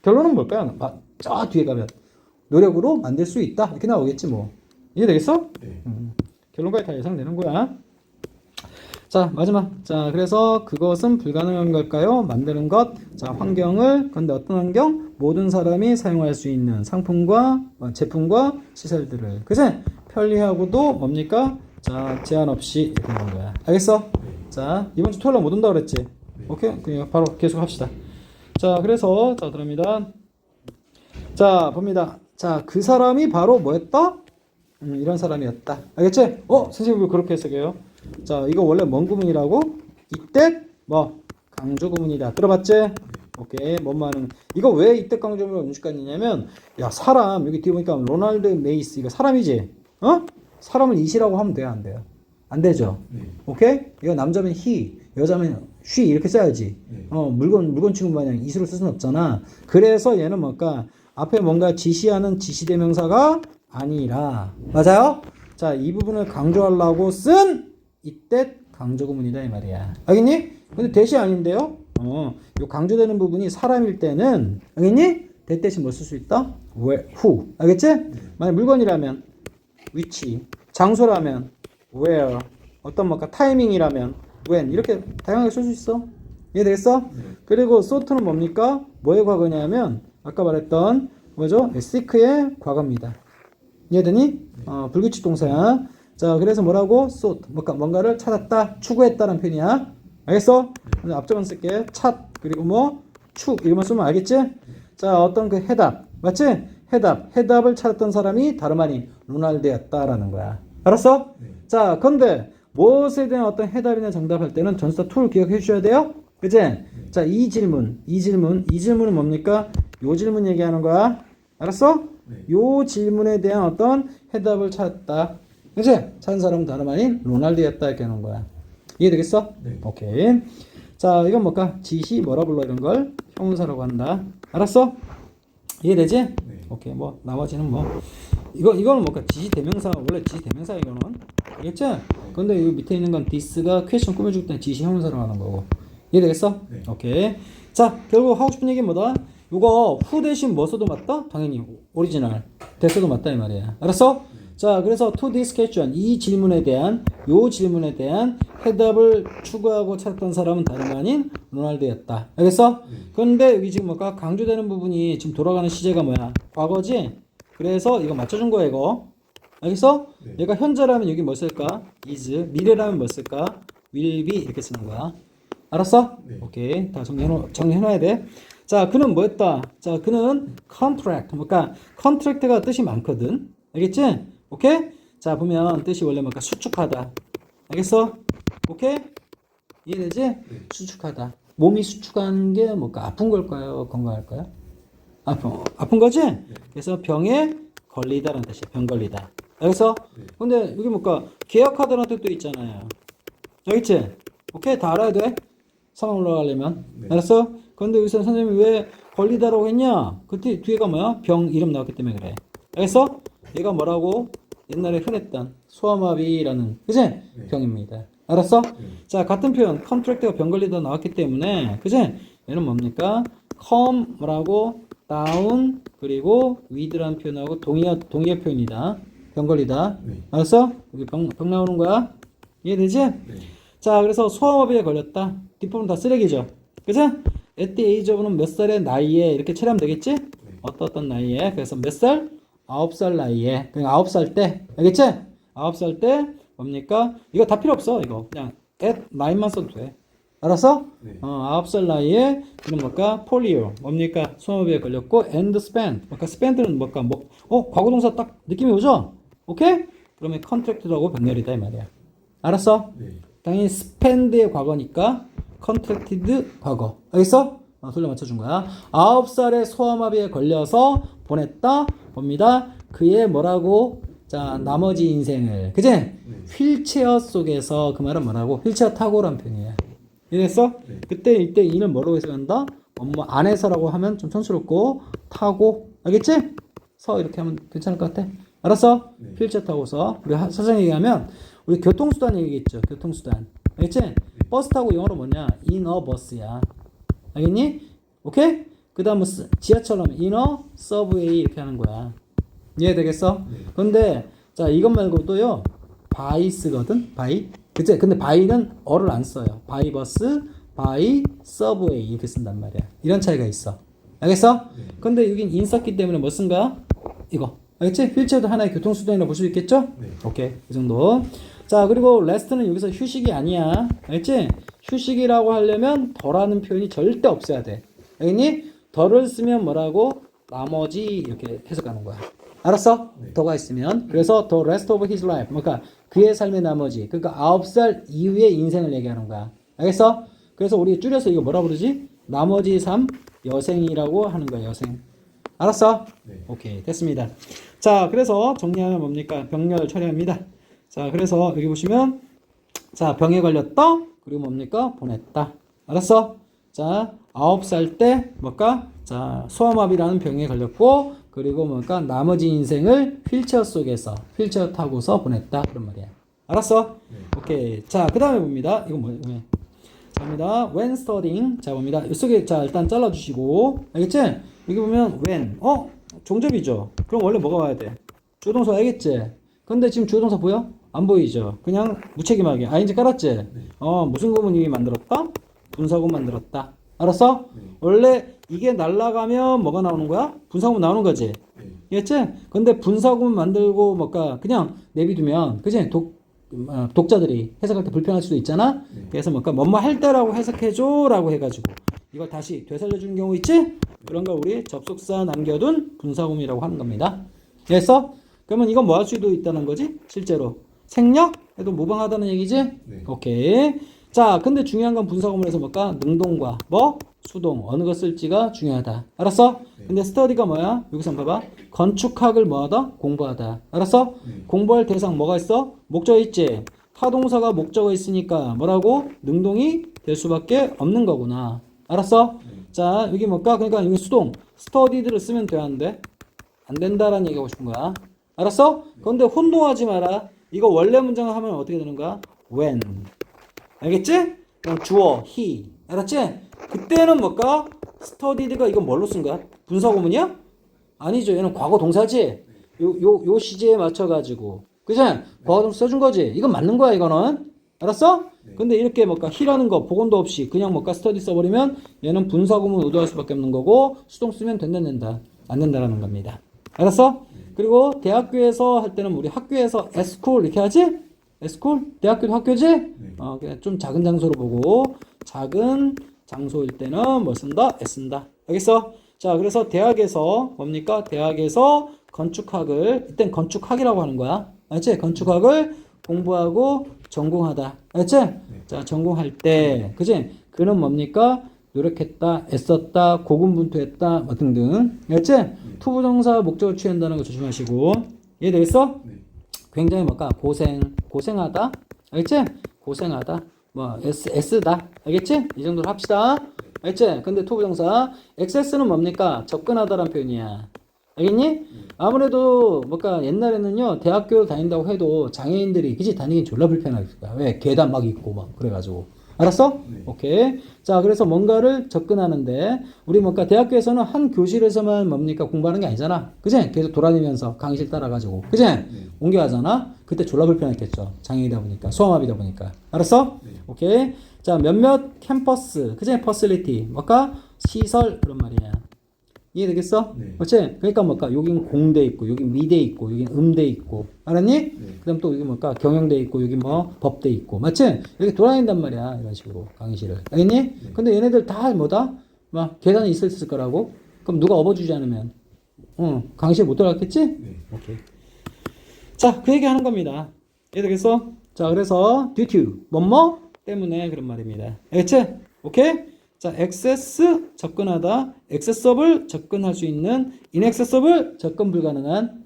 결론은 뭘까요? 저 뒤에 가면 노력으로 만들 수 있다 이렇게 나오겠지 뭐. 이해되겠어? 결론까지 다 예상되는 거야. 자 마지막. 자 그래서 그것은 불가능한 걸까요? 만드는 것. 자 환경을. 근데 어떤 환경? 모든 사람이 사용할 수 있는 상품과 제품과 시설들을. 그치? 편리하고도 뭡니까? 자 제한 없이 이렇게 되는 거야. 알겠어? 자 이번 주 토요일 날 못 온다 그랬지? 오케이? 그냥 바로 계속 합시다. 자 그래서 자 들어갑니다. 자 봅니다. 자 그 사람이 바로 뭐였다? 이런 사람이었다. 알겠지? 선생님 왜 그렇게 해석해요? 자 이거 원래 뭔 구문이라고? 이때 뭐 강조 구문이다. 들어봤지? 오케이. 뭔 말은 이거 왜 이때 강조를 언제까지냐면 야 사람 여기 뒤에 보니까 로널드 메이스 이거 사람이지? 사람을 이시라고 하면 돼요 안 돼요? 안 되죠? 오케이? 이거 남자면 he 여자면 she 이렇게 써야지. 물건 취급 마냥 이시로 쓸 수는 없잖아. 그래서 얘는 뭘까? 앞에 뭔가 지시하는 지시대명사가 아니라. 맞아요? 자, 이 부분을 강조하려고 쓴 이때 강조구문이다 이 말이야. 알겠니? 근데 대시 아닌데요? 요 강조되는 부분이 사람일 때는 알겠니? 대 대신 뭘 쓸 수 있다? where, who. 알겠지? 만약 물건이라면 which, 장소라면 where, 어떤 뭔가 타이밍이라면 when 이렇게 다양하게 쓸 수 있어. 이해되겠어? 그리고 sourt는 뭡니까? 뭐의 과거냐면 아까 말했던 뭐죠? seek의 과거입니다. 이해되니? 불규칙 동사야. 자, 그래서 뭐라고? sought. 뭔가를 찾았다, 추구했다라는 표현이야. 알겠어? 앞쪽은 쓸게. 찾, 그리고 뭐? 축 이것만 쓰면 알겠지? 자, 어떤 그 해답 맞지? 해답을 찾았던 사람이 다름 아닌 로날드였다라는 거야. 알았어? 자, 근데 무엇에 대한 어떤 해답이나 정답할 때는 전치사 to를 기억해 주셔야 돼요. 그치? 자, 이 질문은 뭡니까? 요 질문 얘기하는 거야. 알았어? 요 질문에 대한 어떤 해답을 찾았다. 그치? 찾은 사람은 다름 아닌 로날드였다 이렇게 하는 거야. 이해되겠어? 네. 오케이. 자, 이건 뭘까? 지시 뭐라 불러 이런 걸? 형용사라고 한다. 알았어? 이해되지? 네. 오케이. 뭐 나머지는 뭐 이거는 뭘까? 지시 대명사 원래 지시 대명사 이거는 알겠지? 근데 이 밑에 있는 건 this가 퀘스천 꾸며줄 때 지시 형용사로 하는 거고. 이해되겠어? 네. 오케이. 자, 결국 하고 싶은 얘기는 뭐다? 이거 who 대신 뭐 써도 맞다? 당연히 오리지널 대써도 맞다 이 말이야. 알았어? 자, 그래서 to this question 이 질문에 대한 요 질문에 대한 해답을 추구하고 찾았던 사람은 다름 아닌 로날드였다. 알겠어? 그런데 여기 지금 뭐가 강조되는 부분이 지금 돌아가는 시제가 뭐야? 과거지? 그래서 이거 맞춰준 거야 이거. 알겠어? 네. 얘가 현재라면 여기 뭐 쓸까? is. 미래라면 뭐 쓸까? will be 이렇게 쓰는 거야. 알았어? 네. 오케이. 다 정리해놔야 돼. 자, 그는 뭐였다? 자, 그는 contract. 그러니까 contract가 뜻이 많거든. 알겠지? 오케이? 자, 보면 뜻이 원래 뭔가 수축하다. 알겠어? 오케이? 이해되지? 수축하다. 몸이 수축하는 게 뭔가 아픈 걸까요? 건강할까요? 아픈 거지? 그래서 병에 걸리다라는 뜻이야. 병 걸리다. 알겠어? 근데 여기 뭔가 계약하다라는 뜻도 있잖아요. 알겠지? 오케이? 다 알아야 돼. 상황 올라가려면. 알았어? 근데 여기서 선생님이 왜 걸리다라고 했냐? 그때 뒤에가 뭐야? 병 이름 나왔기 때문에 그래. 알겠어? 얘가 뭐라고? 옛날에 흔했던 소아마비라는 그제 병입니다. 알았어? 자, 같은 표현 컨트랙트가 병 걸리다 나왔기 때문에 그제 얘는 뭡니까? come 뭐라고? down 그리고 with라는 표현하고 동의어 표현이다. 병 걸리다. 알았어? 여기 병 나오는 거야. 이해되지? 자, 그래서 소아마비에 걸렸다. 뒷부분 다 쓰레기죠. 그죠? at the age of는 몇 살의 나이에 이렇게 처리하면 되겠지? 어떤 나이에? 그래서 몇 살? 9살 나이에. 그냥 9살 때. 알겠지? 9살 때 뭡니까? 이거 다 필요 없어. 이거 그냥 at 9만 써도 돼. 알았어? 9살 나이에 그는 뭘까? 폴리오. 뭡니까? 소아마비에 걸렸고 and spent. 뭘까? spent는 뭘까? 과거동사 딱 느낌이 오죠? 오케이? 그러면 contracted하고 병렬이다 이 말이야. 알았어? 당연히 spend의 과거니까 contracted 과거. 알겠어? 돌려 맞춰준 거야. 9살에 소아마비에 걸려서 보냈다. 봅니다. 그의 뭐라고? 자, 나머지 인생을. 그제? 휠체어 속에서 그 말은 뭐라고? 휠체어 타고란 표현이야. 이해됐어? 그때 이때 이는 뭐라고 해석한다? 안에서라고 하면 좀 촌스럽고 타고. 알겠지? 서 이렇게 하면 괜찮을 것 같아. 알았어? 휠체어 타고서. 우리 선생님 얘기하면 우리 교통수단 얘기했죠. 교통수단. 알겠지? 버스 타고 영어로 뭐냐? in a bus야. 알겠니? 오케이? 그 다음 지하철로 in a subway 이렇게 하는 거야. 이해되겠어? 근데 자, 이것 말고도요. by 쓰거든. by. 그치? 근데 by는 어를 안 써요. by bus, by subway 이렇게 쓴단 말이야. 이런 차이가 있어. 알겠어? 근데 여긴 in 썼기 때문에 뭐 쓴가? 이거. 알겠지? 휠체어도 하나의 교통수단이라고 볼 수 있겠죠? 오케이. 이 정도. 자, 그리고 rest는 여기서 휴식이 아니야. 알겠지? 휴식이라고 하려면 더라는 표현이 절대 없어야 돼. 알겠니? 더를 쓰면 뭐라고? 나머지 이렇게 해석하는 거야. 알았어? 더가 있으면. 그래서 the rest of his life. 그러니까 그의 삶의 나머지. 그러니까 9살 이후의 인생을 얘기하는 거야. 알겠어? 그래서 우리 줄여서 이거 뭐라 부르지? 나머지 삶 여생이라고 하는 거야. 여생. 알았어? 오케이. 됐습니다. 자, 그래서 정리하면 뭡니까? 병렬 처리합니다. 자, 그래서 여기 보시면 자, 병에 걸렸다. 그리고 뭡니까? 보냈다. 알았어? 자, 9살 때 뭘까? 자, 소아마비라는 병에 걸렸고 그리고 뭘까? 나머지 인생을 휠체어 속에서 휠체어 타고서 보냈다. 그런 말이야. 알았어? 오케이. 자, 그 다음에 봅니다. 이거 뭐예요? 자, 봅니다. When studying. 자, 봅니다. 이쪽에 자, 일단 잘라주시고. 알겠지? 여기 보면 when. 종접이죠. 그럼 원래 뭐가 와야 돼? 주동사 알겠지? 근데 지금 주동사 보여? 안 보이죠? 그냥 무책임하게. ing 깔았지? 무슨 구문이 만들었다? 분사구문 만들었다. 알았어? 원래 이게 날라가면 뭐가 나오는 거야? 분사구문 나오는 거지? 알겠지? 근데 분사구문 만들고 뭔가 그냥 내비두면 그치? 독자들이 해석할 때 불편할 수도 있잖아? 그래서 뭔가 뭐뭐 할 때라고 해석해줘 라고 해가지고 이걸 다시 되살려주는 경우 있지? 그런 걸 우리 접속사 남겨둔 분사구문이라고 하는 겁니다. 그래서 그러면 이건 뭐 할 수도 있다는 거지? 실제로 생략 해도 무방하다는 얘기지? 네. 오케이. 자, 근데 중요한 건 분사구문에서 뭘까? 능동과 뭐? 수동 어느 거 쓸지가 중요하다. 알았어? 네. 근데 스터디가 뭐야? 여기서 한번 봐봐. 건축학을 뭐하다? 공부하다. 알았어? 네. 공부할 대상 뭐가 있어? 목적어 있지? 타동사가 목적어 있으니까 뭐라고? 능동이 될 수밖에 없는 거구나. 알았어? 네. 자, 여기 뭘까? 그러니까 여기 수동 스터디드를 쓰면 되는데 안 된다라는 얘기하고 싶은 거야. 알았어? 그런데 혼동하지 마라. 이거 원래 문장을 하면 어떻게 되는 거야? when. 알겠지? 그럼 주어 he. 알았지? 그때는 뭘까? studied가 이건 뭘로 쓴 거야? 분사구문이야? 아니죠. 얘는 과거 동사지. 요 시제에 맞춰가지고. 그지? 과거 동사 써준 거지. 이건 맞는 거야, 이거는. 알았어? 근데 이렇게 뭘까? he라는 거 복원도 없이 그냥 뭘까? study 써버리면 얘는 분사구문 의도할 수밖에 없는 거고 수동 쓰면 된다. 안 된다라는 겁니다. 알았어? 그리고 대학교에서 할 때는 우리 학교에서 에스쿨 이렇게 하지? 에스쿨? 대학교도 학교지? 그냥 좀 작은 장소로 보고 작은 장소일 때는 뭐 쓴다? 애쓴다. 알겠어? 자, 그래서 대학에서 뭡니까? 대학에서 건축학을 이땐 건축학이라고 하는 거야. 알지? 건축학을 공부하고 전공하다. 알지? 자, 전공할 때 그지? 그는 뭡니까? 노력했다, 애썼다, 고군분투했다, 뭐 등등. 알지? 투부정사 목적을 취한다는 거 조심하시고. 이해되겠어? 굉장히 뭘까? 고생하다. 알겠지? 고생하다. 뭐, 애쓰다. 알겠지? 이 정도로 합시다. 알겠지? 근데 투부정사. 액세스는 뭡니까? 접근하다라는 표현이야. 알겠니? 아무래도 뭘까? 옛날에는요, 대학교 다닌다고 해도 장애인들이, 그치? 다니긴 졸라 불편할 거야. 왜? 계단 막 있고 막, 그래가지고. 알았어? 네. 오케이. 자, 그래서 뭔가를 접근하는데, 우리 뭔가 대학교에서는 한 교실에서만 뭡니까? 공부하는 게 아니잖아. 그지? 계속 돌아다니면서 강의실 따라가지고. 그지? 옮겨가잖아? 그때 졸라 불편했겠죠. 장애이다 보니까. 소아마비다 보니까. 알았어? 오케이. 자, 몇몇 캠퍼스. 그지? 퍼실리티. 뭘까? 시설. 그런 말이야. 이해되겠어? 네. 그렇지? 그러니까 뭘까? 여긴 공대 있고, 여긴 미대 있고, 여긴 음대 있고. 알았니? 그 다음 또 여기 뭘까? 경영대 있고, 여기 뭐 법대 있고. 맞지? 이렇게 돌아다닌단 말이야. 이런 식으로. 강의실을. 알겠니? 근데 얘네들 다 뭐다? 막 계단이 있을 거라고? 그럼 누가 업어주지 않으면? 강의실 못 들어갔겠지? 오케이. 자, 그 얘기 하는 겁니다. 이해되겠어? 자, 그래서 due to 뭐뭐 때문에 그런 말입니다. 알겠지? 오케이? 자, access 접근하다, accessible 접근할 수 있는, inaccessible 접근 불가능한.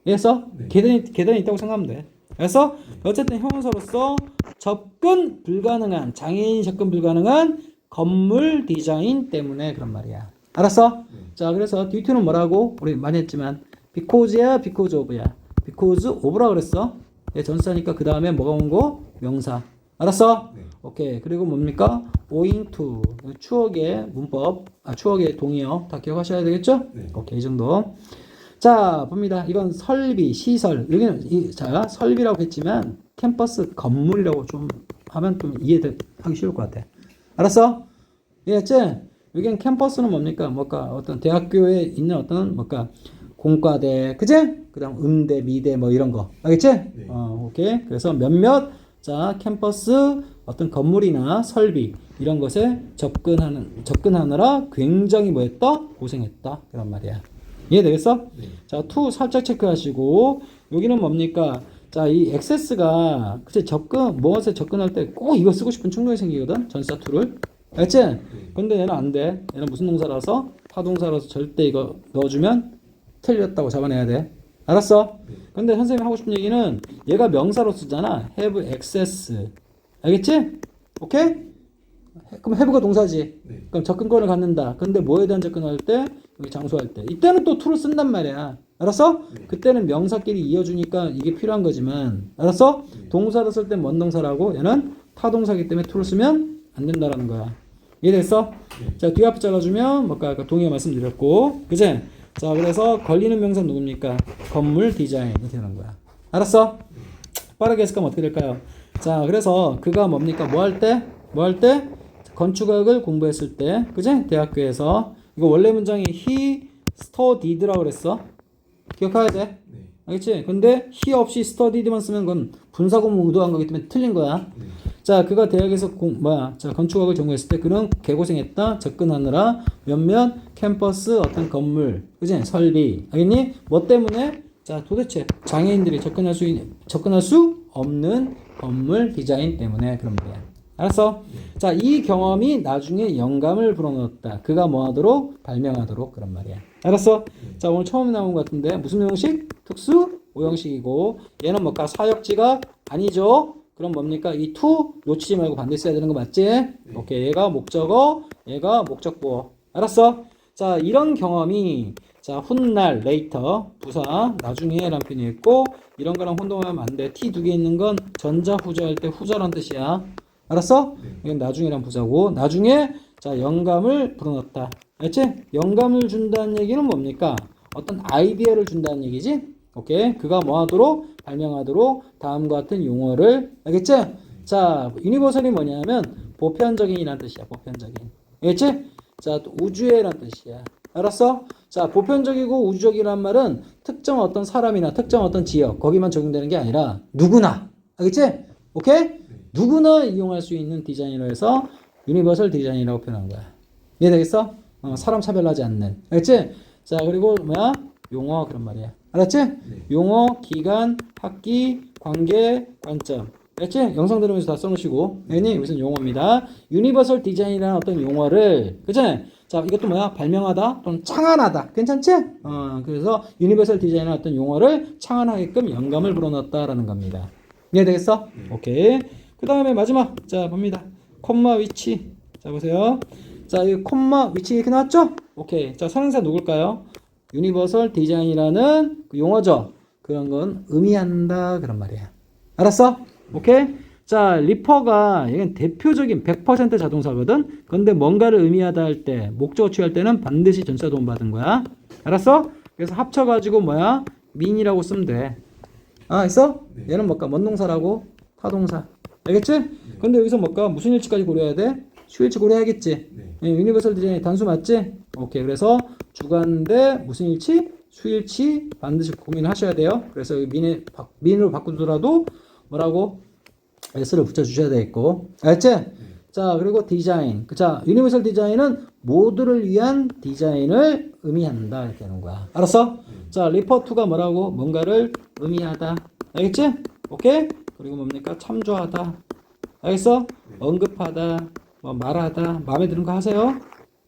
그래서 계단이 있다고 생각하면 돼. 그래서 어쨌든 형용사로서 접근 불가능한, 장애인 접근 불가능한 건물 디자인 때문에 그런 말이야. 알았어? 자, 그래서 due to는 뭐라고? 우리 많이 했지만 because야, because of야. because of라 그랬어. 얘 전사니까 그 다음에 뭐가 온 거? 명사. 알았어? 오케이. 그리고 뭡니까? owing to. 추억의 문법, 추억의 동의어 다 기억하셔야 되겠죠? 오케이. 이 정도. 자, 봅니다. 이건 설비, 시설. 여기는 자, 설비라고 했지만 캠퍼스 건물이라고 좀 하면 좀 이해하기 쉬울 것 같아. 알았어? 이해했지? 여기는 캠퍼스는 뭡니까? 어떤 대학교에 있는 어떤 공과대, 그제? 그 다음 음대, 미대 뭐 이런 거. 알겠지? 오케이. 그래서 몇몇 자, 캠퍼스 어떤 건물이나 설비 이런 것에 접근하느라 굉장히 뭐했다? 고생했다. 그런 말이야. 이해되겠어? 자, to 살짝 체크하시고 여기는 뭡니까? 자, 이 액세스가 그치 무엇에 접근할 때 꼭 이거 쓰고 싶은 충동이 생기거든. 전사 to를. 알겠지? 근데 얘는 안 돼. 얘는 무슨 동사라서? 타동사라서 절대 이거 넣어주면 틀렸다고 잡아내야 돼. 알았어? 근데 선생님이 하고 싶은 얘기는 얘가 명사로 쓰잖아. have access. 알겠지? 오케이? 그럼 have가 동사지. 그럼 접근권을 갖는다. 근데 뭐에 대한 접근할 때? 여기 장소할 때. 이때는 또 to를 쓴단 말이야. 알았어? 그때는 명사끼리 이어주니까 이게 필요한 거지만. 알았어? 동사로 쓸 땐 뭔 동사라고? 얘는 타동사기 때문에 to를 쓰면 안 된다라는 거야. 이해됐어? 자, 뒤 앞에 잘라주면 아까 동의어 말씀드렸고. 그치? 자, 그래서 걸리는 명사 누굽니까? 건물 디자인 이렇게 되는 거야. 알았어? 빠르게 해석하면 어떻게 될까요? 자, 그래서 그가 뭡니까? 뭐 할 때? 건축학을 공부했을 때, 그지? 대학교에서 이거 원래 문장이 he studied라고 그랬어. 기억해야 돼. 알겠지? 근데 he 없이 studied만 쓰면 그건 분사구문 의도한 거기 때문에 틀린 거야. 자, 그가 대학에서 자, 건축학을 전공했을 때 그는 개고생했다. 접근하느라 몇몇 캠퍼스 어떤 건물, 그지? 설비. 알겠니? 뭐 때문에? 자, 도대체 장애인들이 접근할 수 없는 건물 디자인 때문에 그런 말이야. 알았어? 자, 이 경험이 나중에 영감을 불어넣었다. 그가 뭐 하도록? 발명하도록 그런 말이야. 알았어? 자, 오늘 처음 나온 것 같은데 무슨 형식? 특수 오형식이고 얘는 뭘까? 사역지각 아니죠? 그럼 뭡니까? 이 to 놓치지 말고 반드시 써야 되는 거 맞지? 오케이. 얘가 목적어, 얘가 목적보어. 알았어? 자, 이런 경험이 자, 훗날, later, 부사, 나중에 라는 표현이 있고 이런 거랑 혼동하면 안 돼. t 두 개 있는 건 전자, 후자 할 때 후자란 뜻이야. 알았어? 이건 나중에란 부사고 나중에 자, 영감을 불어넣었다. 알지? 영감을 준다는 얘기는 뭡니까? 어떤 아이디어를 준다는 얘기지? 오케이. 그가 뭐 하도록? 발명하도록 다음과 같은 용어를 알겠지? 자, 유니버설이 뭐냐면 보편적인이란 뜻이야. 보편적인. 알겠지? 자, 또 우주의란 뜻이야. 알았어? 자, 보편적이고 우주적이란 말은 특정 어떤 사람이나 특정 어떤 지역 거기만 적용되는 게 아니라 누구나. 알겠지? 오케이? 누구나 이용할 수 있는 디자인으로 해서 유니버설 디자인이라고 표현한 거야. 이해되겠어? 사람 차별하지 않는. 알겠지? 자, 그리고 뭐야? 용어 그런 말이야. 알았지? 용어, 기간, 학기, 관계, 관점. 알았지? 영상 들으면서 다 써놓으시고. 얘는 무슨 용어입니다. 유니버설 디자인이라는 어떤 용어를, 그치? 자, 이것도 뭐야? 발명하다 또는 창안하다. 괜찮지? 그래서 유니버설 디자인이라는 어떤 용어를 창안하게끔 영감을 불어넣었다라는 겁니다. 이해되겠어? 오케이. 그 다음에 마지막. 자, 봅니다. 콤마 위치. 자, 보세요. 자, 이 콤마 위치 이렇게 나왔죠? 오케이. 자, 선행사 누굴까요? 유니버설 디자인이라는 그 용어죠. 그런 건 의미한다. 그런 말이야. 알았어? 오케이? 자, 리퍼가 이건 대표적인 100% 자동사거든? 근데 뭔가를 의미하다 할 때, 목적어 취할 때는 반드시 전치사 도움 받은 거야. 알았어? 그래서 합쳐가지고 뭐야? mean이라고 쓰면 돼. 있어? 얘는 뭘까? 원동사라고 타동사. 알겠지? 근데 여기서 뭘까? 무슨 일치까지 고려해야 돼? 수일치 고려해야겠지. 유니버설 디자인 단수 맞지? 오케이. 그래서 주관대 무슨 일치? 수일치 반드시 고민하셔야 돼요. 그래서 민으로 바꾸더라도 뭐라고? s를 붙여주셔야 되겠고. 알겠지? 자, 그리고 디자인. 자, 유니버설 디자인은 모두를 위한 디자인을 의미한다. 이렇게 하는 거야. 알았어? 자, 리퍼2가 뭐라고? 뭔가를 의미하다. 알겠지? 오케이? 그리고 뭡니까? 참조하다. 알겠어? 언급하다. 뭐 말하다. 마음에 드는 거 하세요.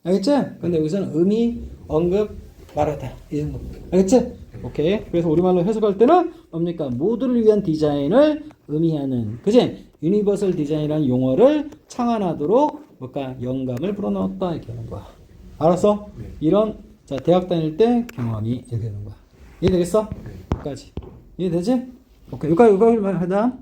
알겠지? 근데 여기서는 의미, 언급, 말하다. 이 정도. 알겠지? 오케이. 그래서 우리말로 해석할 때는 뭡니까? 모두를 위한 디자인을 의미하는. 그지? 유니버설 디자인이라는 용어를 창안하도록 뭘까? 영감을 불어넣었다. 이렇게 하는 거야. 알았어? 이런 자, 대학 다닐 때 경험이 이렇게 되는 거야. 이해되겠어? 여기까지. 이해되지? 오케이. 여기까지 하자.